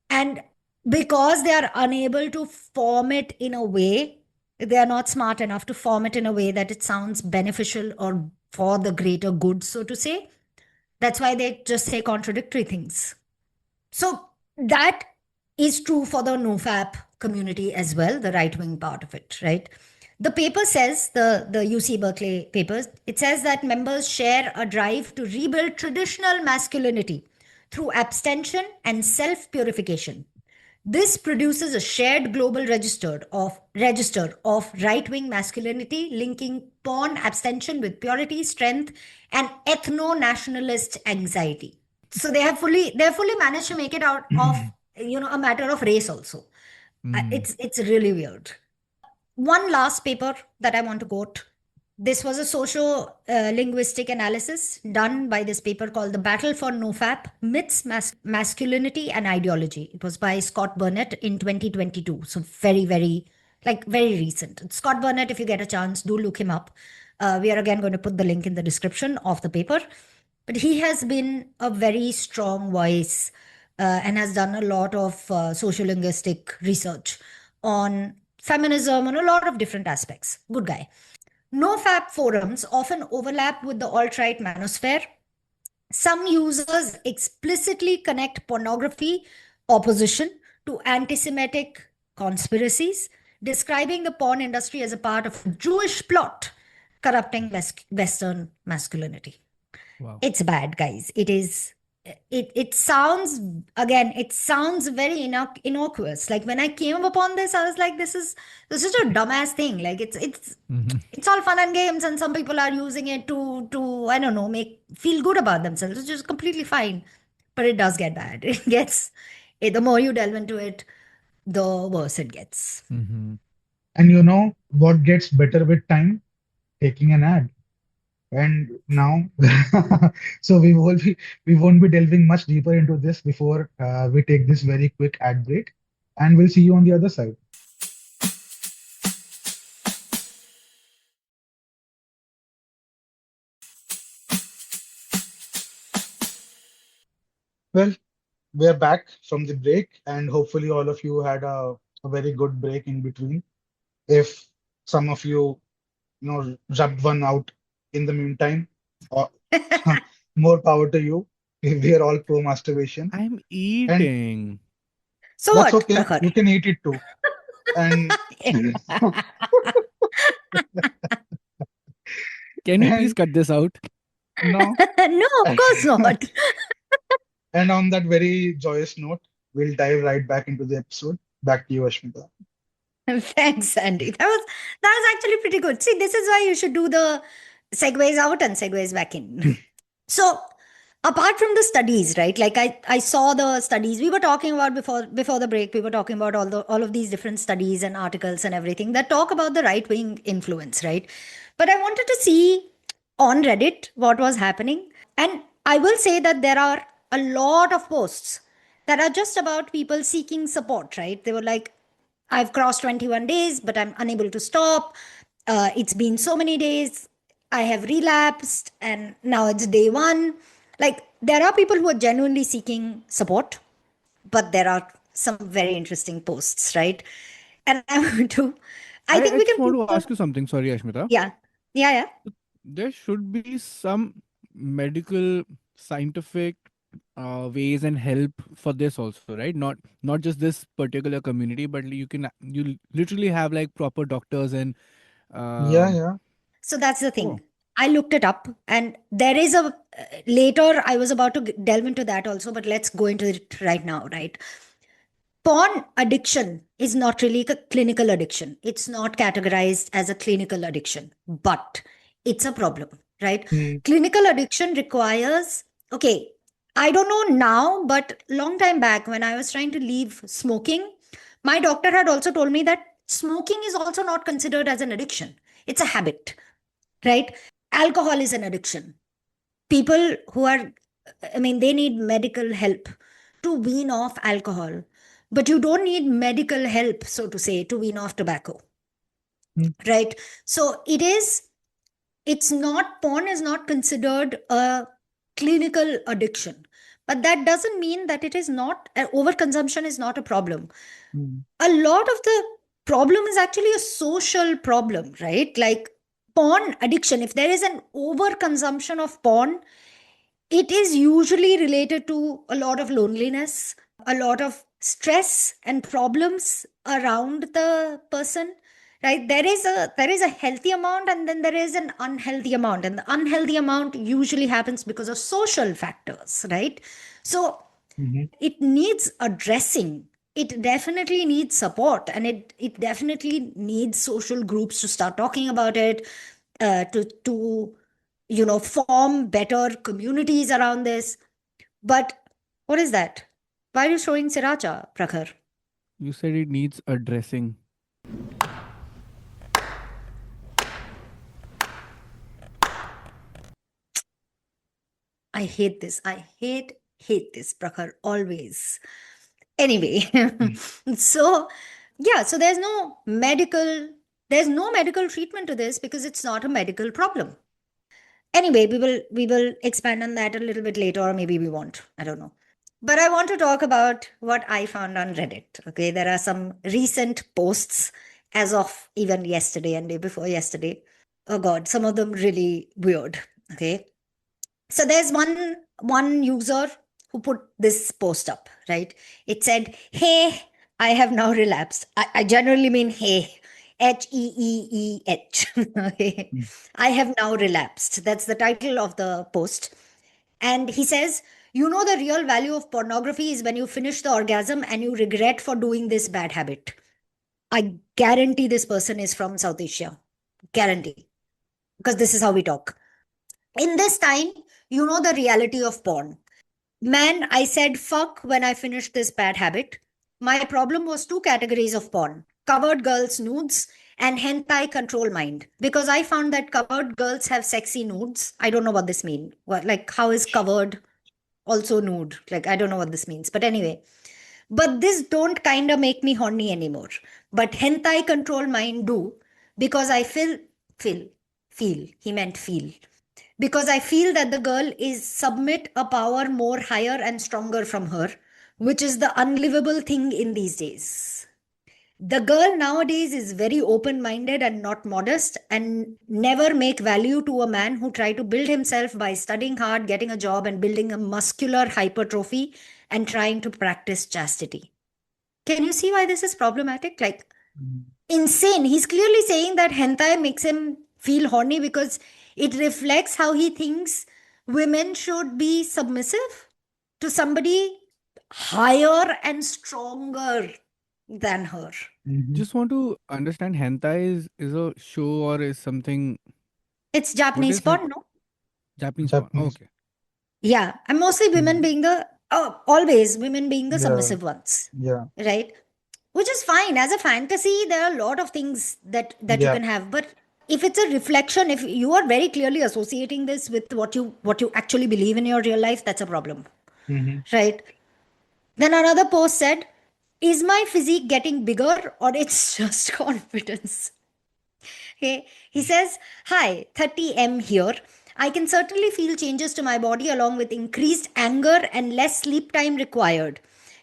And because they are unable to form it in a way, they are not smart enough to form it in a way that it sounds beneficial or for the greater good, so to say. That's why they just say contradictory things. So that is true for the NoFap community as well, the right wing part of it, right? The paper says, the UC Berkeley papers, it says that members share a drive to rebuild traditional masculinity through abstention and self purification. This produces a shared global register of right-wing masculinity, linking porn abstention with purity, strength, and ethno-nationalist anxiety. So they have fully managed to make it out of a matter of race also. It's really weird. One last paper that I want to quote. This was a socio linguistic analysis done by this paper called The Battle for No Fap Myths, Masculinity, and Ideology. It was by Scott Burnett in 2022. So, very, very, very recent. Scott Burnett, if you get a chance, do look him up. We are again going to put the link in the description of the paper. But he has been a very strong voice and has done a lot of sociolinguistic research on feminism and a lot of different aspects. Good guy. No Fap forums often overlap with the alt-right manosphere. Some users explicitly connect pornography opposition to anti-Semitic conspiracies, describing the porn industry as a part of a Jewish plot corrupting Western masculinity. Wow. It's bad, guys. It sounds, again, it sounds very innocuous. Like when I came upon this, I was like, this is such a dumbass thing. Like it's all fun and games, and some people are using it to I don't know, make feel good about themselves, which is completely fine. But it does get bad. The more you delve into it, the worse it gets. And you know what gets better with time? Taking an ad. And now, so we won't be delving much deeper into this before we take this very quick ad break, and we'll see you on the other side. Well, we are back from the break, and hopefully all of you had a very good break in between. If some of you, rubbed one out in the meantime, or more power to you. We are all pro masturbation, I'm and eating. So that's what, okay. Prakhar? You can eat it too. And Can we please and cut this out? no, No, of course not. and on that very joyous note, we'll dive right back into the episode. Back to you, Ashmita. Thanks, Andy. That was actually pretty good. See, this is why you should do the segues out and segues back in. So, apart from the studies, right? Like I saw the studies we were talking about before the break. We were talking about all of these different studies and articles and everything that talk about the right wing influence, right? But I wanted to see on Reddit what was happening, and I will say that there are a lot of posts that are just about people seeking support, right? They were like, I've crossed 21 days, but I'm unable to stop. It's been so many days. I have relapsed, and now it's day one. Like, there are people who are genuinely seeking support, but there are some very interesting posts, right? And I want to, I think I we just can want put to the, ask you something. Sorry, Ashmita. yeah, yeah, yeah. There should be some medical, scientific ways and help for this also, right? Not just this particular community, but you literally have like proper doctors and Yeah, um. yeah. So that's the Oh, thing. I looked it up, and there is later, I was about to delve into that also, but let's go into it right now, right? Porn addiction is not really a clinical addiction. It's not categorized as a clinical addiction, but it's a problem, right? Hmm, Clinical addiction requires, okay, I don't know now, but long time back when I was trying to leave smoking, my doctor had also told me that smoking is also not considered as an addiction. It's a habit, right? Alcohol is an addiction. People who are, I mean, they need medical help to wean off alcohol, but you don't need medical help, so to say, to wean off tobacco, hmm, right? So it's not, porn is not considered a clinical addiction, but that doesn't mean that it is not, overconsumption is not a problem. hmm, A lot of the problem is actually a social problem, right? Like porn addiction, if there is an overconsumption of porn, it is usually related to a lot of loneliness, a lot of stress and problems around the person, right? There is a healthy amount, and then there is an unhealthy amount, and the unhealthy amount usually happens because of social factors, right? So hmm, it needs addressing it definitely needs support, and it definitely needs social groups to start talking about it, to form better communities around this. But what is that? Why are you showing sriracha, Prakhar? You said it needs addressing. I hate this. I hate this, Prakhar, always. Anyway, so yeah, so there's no medical treatment to this because it's not a medical problem. Anyway, we will expand on that a little bit later, or maybe we won't. I don't know. But I want to talk about what I found on Reddit. Okay, there are some recent posts as of even yesterday and day before yesterday. Oh God, some of them really weird. Okay, so there's one user who put this post up, right? It said, "Hey, I have now relapsed." I generally mean hey, Heeeh. Okay. Mm. I have now relapsed. That's the title of the post. And he says, "You know, the real value of pornography is when you finish the orgasm and you regret for doing this bad habit." I guarantee this person is from South Asia. Guarantee. Because this is how we talk. In this time, you know the reality of porn. Man, I said fuck when I finished this bad habit. My problem was two categories of porn: covered girls' nudes and hentai control mind. Because I found that covered girls have sexy nudes. I don't know what this means. What, like, how is covered also nude? Like, I don't know what this means. But anyway, but this don't kind of make me horny anymore. But hentai control mind do, because I feel, feel. He meant feel, because I feel that the girl is submit a power more higher and stronger from her, which is the unlivable thing in these days. The girl nowadays is very open minded and not modest, and never make value to a man who try to build himself by studying hard, getting a job, and building a muscular hypertrophy and trying to practice chastity. Can you see why this is problematic? Like, Mm. insane. He's clearly saying that hentai makes him feel horny because it reflects how he thinks women should be submissive to somebody higher and stronger than her. Mhm. Just want to understand, hentai is a show or is something. It's What Japanese is hen- porn, no? Japanese porn? Oh, Japanese. okay. Yeah, and mostly women Mm. being always women being the Yeah, submissive ones, yeah, right? Which is fine. As a fantasy, there are a lot of things that you yeah. can have, but if it's a reflection, if you are very clearly associating this with what you actually believe in your real life, that's a problem, Mhm. right? Then another post said, "Is my physique getting bigger or it's just confidence?" Okay. He says, "Hi, 30M here. I can certainly feel changes to my body along with increased anger and less sleep time required.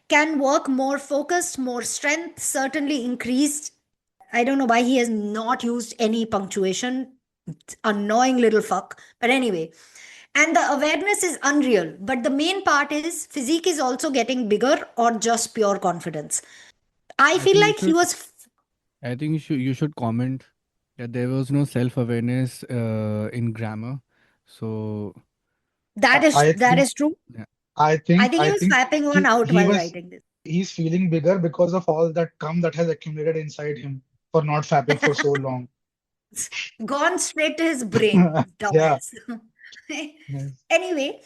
Can work more focused, more strength, certainly increased." I don't know why he has not used any punctuation. Annoying little fuck. But anyway, and the awareness is unreal. But the main part is physique is also getting bigger or just pure confidence. I I feel think you like he should. was I think you should comment that there was no self awareness in grammar. So that I is true. yeah. I I think think he I was think fapping one he out he while was writing this. he's feeling bigger because of all that cum that has accumulated inside him for not fapping for so long. Gone straight to his brain, Yeah. dumbass. Yes. Anyway,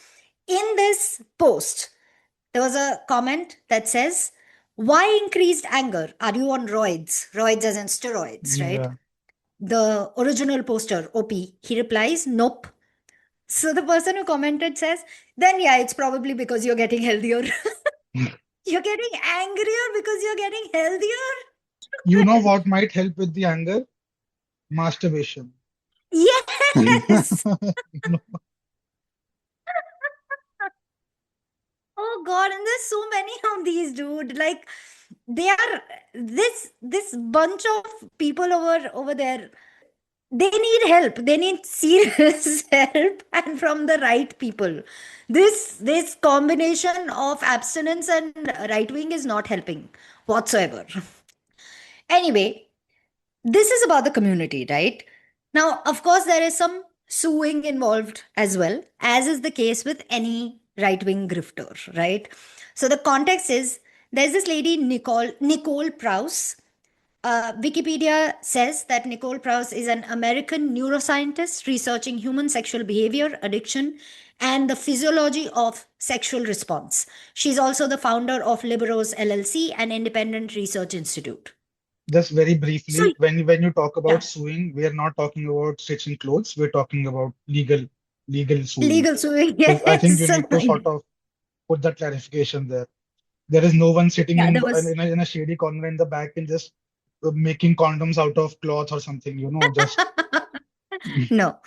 in this post, there was a comment that says, "Why increased anger? Are you on roids?" Roids as in steroids, right? Yeah. The original poster, OP, he replies, "Nope." So the person who commented says, "Then yeah, it's probably because you're getting healthier." You're getting angrier because you're getting healthier? You know what might help with the anger? Masturbation. Yes. You know, Oh God, and there's so many of these, dude. Like, they are this bunch of people over there. They need help. They need serious help, and from the right people. This combination of abstinence and right wing is not helping whatsoever. Anyway, this is about the community, right? Now, of course, there is some suing involved as well, as is the case with any right wing grifter, right? So the context is There's this lady, Nicole Prouse. Wikipedia says that Nicole Prouse is an American neuroscientist researching human sexual behavior, addiction, and the physiology of sexual response. She's also the founder of Liberos LLC, an independent research institute. Just very So, briefly, when you talk about yeah, suing, we are not talking about stitching clothes. We're talking about legal suing. legal suing, So I think you yes. need to sort of put that clarification there. There is no one sitting Yeah, there was in a shady corner in the back and just making condoms out of cloth or something, just no,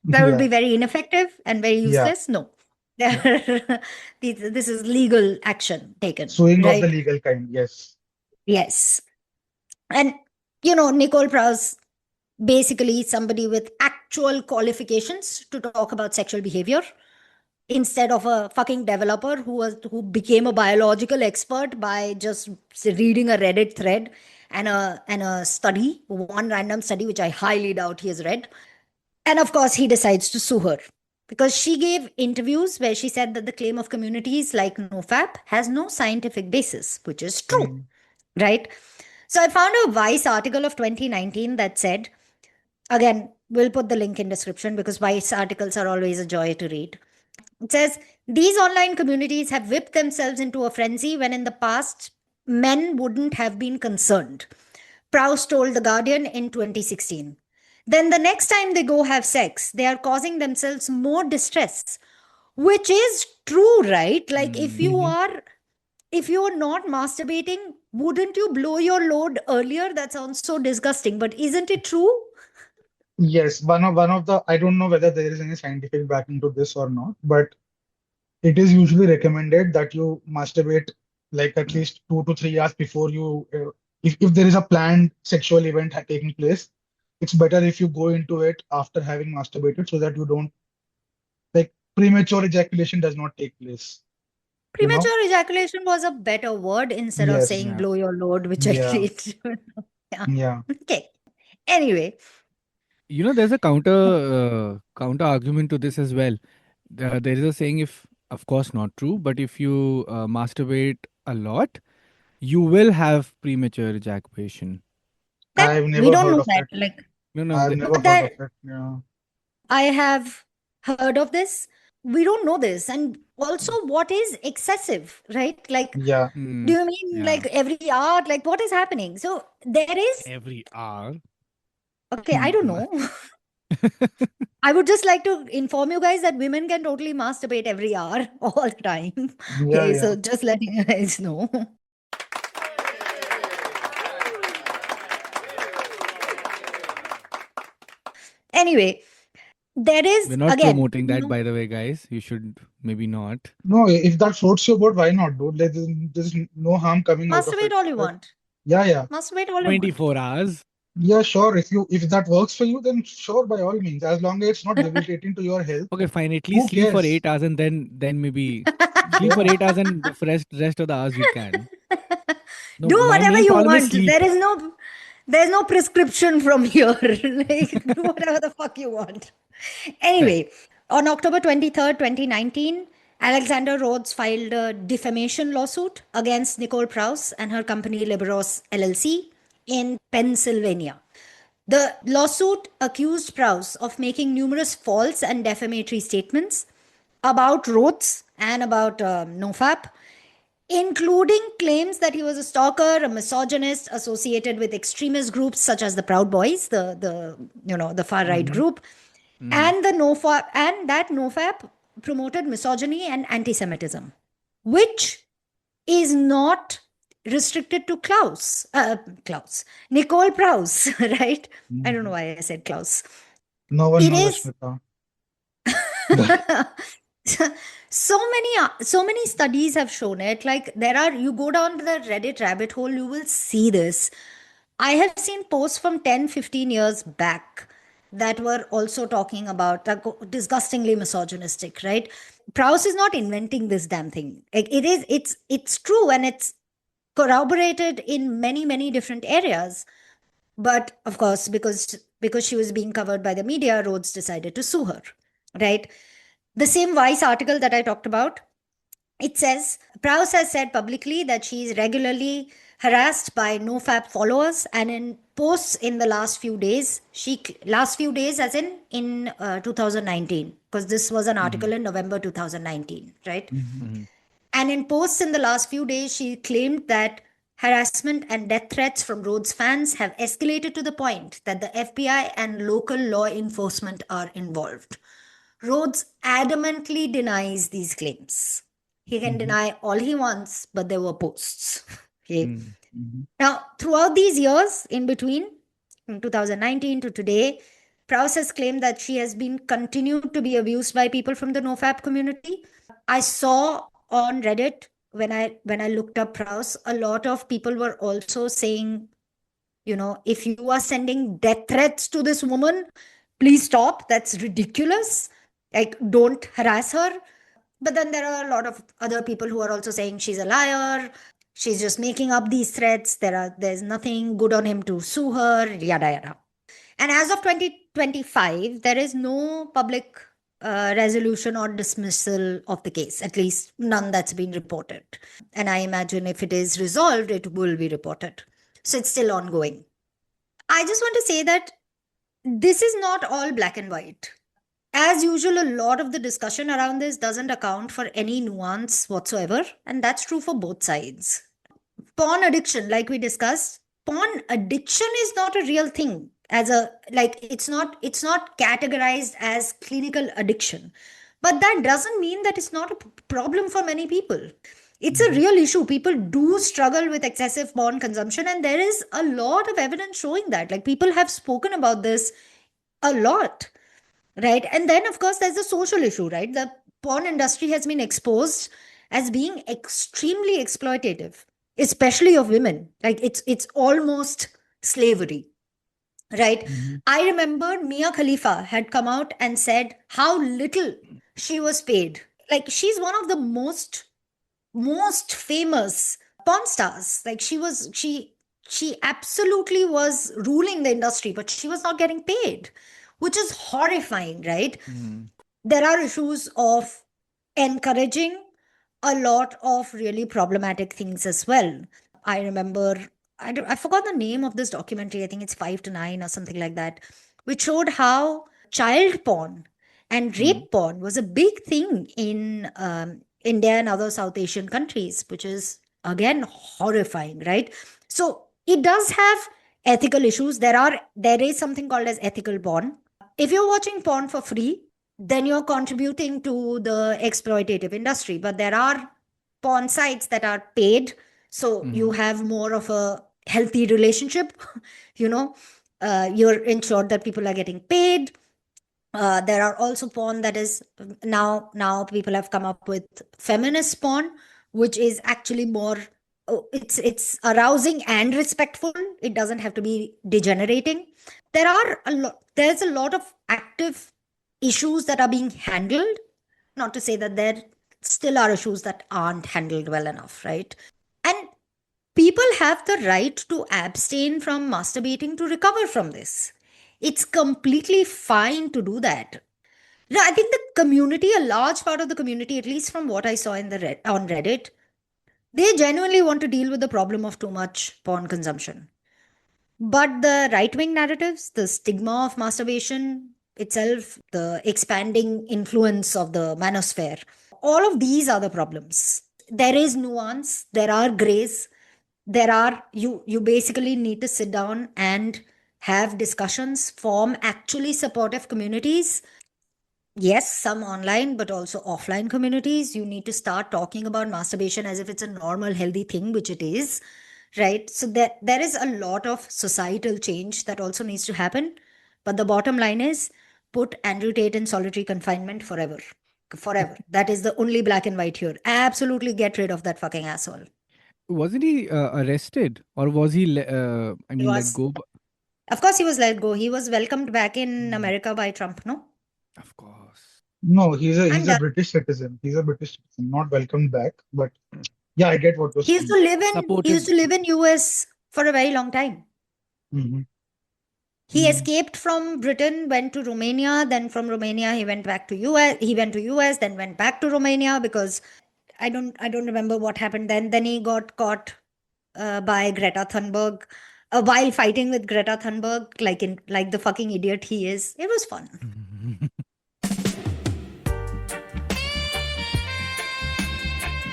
that would yeah, be very ineffective and very yeah, useless. No, yeah. this is legal action taken, Suing of the right? legal kind, yes. Yes. And, Nicole Prouse, basically somebody with actual qualifications to talk about sexual behavior instead of a fucking developer who became a biological expert by just reading a Reddit thread and a study, one random study, which I highly doubt he has read. And of course, he decides to sue her because she gave interviews where she said that the claim of communities like NoFap has no scientific basis, which is true, Mm. right? So I found a Vice article of 2019 that said, again, we'll put the link in description because Vice articles are always a joy to read. It says, these online communities have whipped themselves into a frenzy when in the past men wouldn't have been concerned. Prowse told The Guardian in 2016. Then the next time they go have sex, they are causing themselves more distress, which is true, right? Like Hmm. if you are not masturbating, wouldn't you blow your load earlier? That sounds so disgusting, but isn't it true? Yes, one of the I don't know whether there is any scientific backing to this or not, but it is usually recommended that you masturbate like at least 2 to 3 hours before you, if there is a planned sexual event taking place, it's better if you go into it after having masturbated so that you don't, like, premature ejaculation does not take place, you know? Premature ejaculation was a better word instead of Yes, saying yeah, blow your load, which I yeah, did. Yeah. yeah. Okay. Anyway, There's a counter argument to this as well. There is a saying, if of course not true, but if you masturbate a lot, you will have premature ejaculation. that I've we never don't heard know of that. it. Like, No, I've the, no, never but heard of that it. Yeah, I have heard of this. We don't know this. And also, what is excessive, right? Like, yeah. do hmm, you mean yeah, like every hour? Like, what is happening? So, there is, every hour. okay, I don't Hmm. know. I would just like to inform you guys that women can totally masturbate every hour, all the time. Yeah, Okay, yeah. so just letting you guys know. Anyway, there We're is, not again, promoting that, by the way, guys. You should maybe not. No, if that floats your boat, why not, dude? Like, there's no harm coming out of masturbate it. all you Like, want. yeah, yeah. Masturbate all you want. 24 hours. Yeah, sure. If that works for you, then sure, by all means. As long as it's not debilitating to your health, Okay, fine. At who least sleep for cares? 8 hours, and then maybe sleep for Yeah. 8 hours, and the rest of the hours you can. No, Do my whatever main you problem is want. sleep. There's no prescription from here. Like, do whatever the fuck you want. Fair. Anyway, on October 23rd, 2019, Alexander Rhodes filed a defamation lawsuit against Nicole Prouse and her company Liberos LLC in Pennsylvania. The lawsuit accused Prouse of making numerous false and defamatory statements about Rhodes and about NoFap, including claims that he was a stalker, a misogynist associated with extremist groups such as the Proud Boys, the far right Hmm. group, Hmm. and the NoFap, and that NoFap promoted misogyny and anti-Semitism, which is not restricted to Nicole Prouse, right? I don't know Hmm. why I said Klaus. No one It knows, is Ashmita. so many studies have shown it. Like, you go down to the Reddit rabbit hole, you will see this. I have seen posts from 10, 15 years back that were also talking about that disgustingly misogynistic, right? Prouse is not inventing this damn thing. Like, it's true, and it's corroborated in many, many different areas. But of course, because she was being covered by the media, Rhodes decided to sue her, right? The same Vice article that I talked about It says, Prowse has said publicly that she is regularly harassed by No Fap followers, and in posts in the last few days, last few days as in 2019, because this was an article in November 2019, right? Mhm. And in posts in the last few days, she claimed that harassment and death threats from Rhodes fans have escalated to the point that the FBI and local law enforcement are involved. Rhodes adamantly denies these claims. He can Mhm. deny all he wants, but there were posts. Okay. Mhm. Now, throughout these years in between, from 2019 to today, Prowse has claimed that she has been continued to be abused by people from the NoFap community. I saw on Reddit when I looked up Prowse, a lot of people were also saying, if you are sending death threats to this woman, please stop. That's ridiculous. Like, don't harass her. But then there are a lot of other people who are also saying she's a liar. She's just making up these threats. There's nothing good on him to sue her, yada yada. And as of 2025, there is no public resolution or dismissal of the case, at least none that's been reported. And I imagine if it is resolved, it will be reported. So it's still ongoing. I just want to say that this is not all black and white. As usual, a lot of the discussion around this doesn't account for any nuance whatsoever, and that's true for both sides. Porn addiction, like we discussed, porn addiction is not a real thing. As a like, it's not categorized as clinical addiction, but that doesn't mean that it's not a problem for many people. It's a Mhm. real issue. People do struggle with excessive porn consumption, and there is a lot of evidence showing that. Like, people have spoken about this a lot, right? And then, of course, there's the social issue, right? The porn industry has been exposed as being extremely exploitative, especially of women. Like, it's almost slavery, right? Mhm. I remember Mia Khalifa had come out and said how little she was paid. Like, she's one of the most famous porn stars. Like, she absolutely was ruling the industry, but she was not getting paid, which is horrifying, right? There are issues of encouraging a lot of really problematic things as well. I remember, I forgot the name of this documentary. I think it's 5 to 9 or something like that, which showed how child porn and rape porn was a big thing in India and other South Asian countries, which is again horrifying, right? So it does have ethical issues. There is something called as ethical porn. If you're watching porn for free, then you're contributing to the exploitative industry. But there are porn sites that are paid, so you have more of a healthy relationship. you know, you're ensured that people are getting paid. There are also porn that is now people have come up with feminist porn, which is actually more. It's arousing and respectful. It doesn't have to be degenerating. There's a lot of active issues that are being handled. Not to say that there still are issues that aren't handled well enough, right? And people have the right to abstain from masturbating to recover from this. It's completely fine to do that. No, I think the community, a large part of the community, at least from what I saw on Reddit, they genuinely want to deal with the problem of too much porn consumption. But the right wing narratives, the stigma of masturbation itself, the expanding influence of the manosphere, all of these are the problems. There is nuance, there are grays, you basically need to sit down and have discussions, form actually supportive communities. Yes, some online, but also offline communities. You need to start talking about masturbation as if it's a normal, healthy thing, which it is, right? So there is a lot of societal change that also needs to happen. But the bottom line is, put Andrew Tate in solitary confinement forever. Forever. That is the only black and white here. Absolutely get rid of that fucking asshole. Wasn't he arrested, or was he? I He mean, let was, go. of course, he was let go. He was welcomed back in America by Trump, no? Of course. No, he's a I'm he's a done. British citizen. He's a British citizen, not welcomed back. But yeah, I get what you're He used to saying. live in he used Supportive. to live in US for a very long time. Hmm. He escaped from Britain, went to Romania, then from Romania he went back to US, he went to US, then went back to Romania because I don't remember what happened then. Then he got caught by Greta Thunberg while fighting with Greta Thunberg, like the fucking idiot he is. It was fun.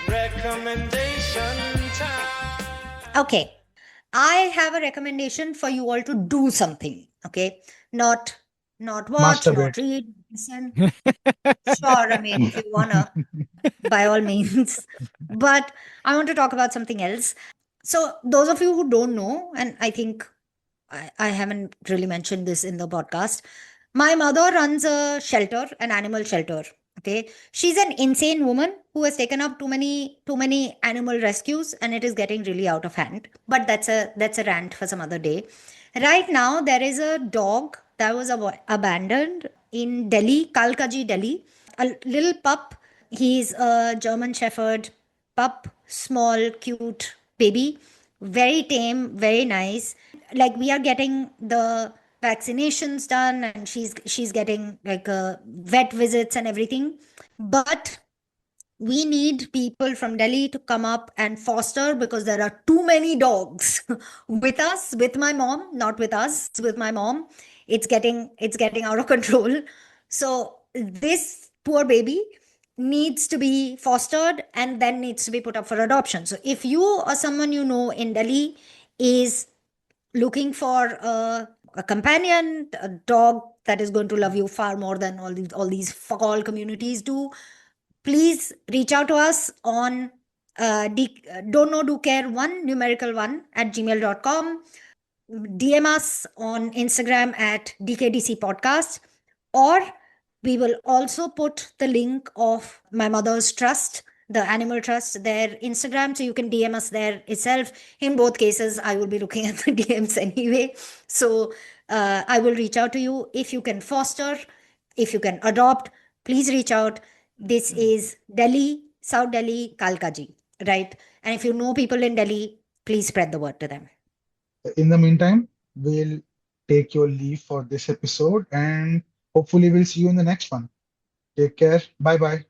Recommendation time. Okay. I have a recommendation for you all to do something. Okay. Not watch, not Masturbate. read, listen. Sure, I mean, if you wanna, by all means. But I want to talk about something else. So, those of you who don't know, and I think I haven't really mentioned this in the podcast. My mother runs a shelter, an animal shelter. Okay. She's an insane woman who has taken up too many animal rescues, and it is getting really out of hand. But that's a rant for some other day. Right now, there is a dog that was abandoned in Delhi, Kalkaji, Delhi. A little pup. He's a German Shepherd pup, small, cute baby, very tame, very nice. Like we are getting the vaccinations done, and she's getting like vet visits and everything. But we need people from Delhi to come up and foster because there are too many dogs with us, with my mom, not with us, with my mom. It's getting out of control. So this poor baby needs to be fostered and then needs to be put up for adoption. So if you or someone you know in Delhi is looking for a companion, a dog that is going to love you far more than all these fuck all communities do, please reach out to us on don't know do care one numerical one at gmail.com. DM us on Instagram at DKDC Podcast, or we will also put the link of my mother's trust, the animal trust, their Instagram, so you can DM us there itself. In both cases, I will be looking at the DMs anyway. So I will reach out to you. If you can foster, if you can adopt, please reach out. This is Delhi, South Delhi, Kalkaji, right? And if you know people in Delhi, please spread the word to them. In the meantime, we'll take your leave for this episode and hopefully we'll see you in the next one. Take care. Bye bye.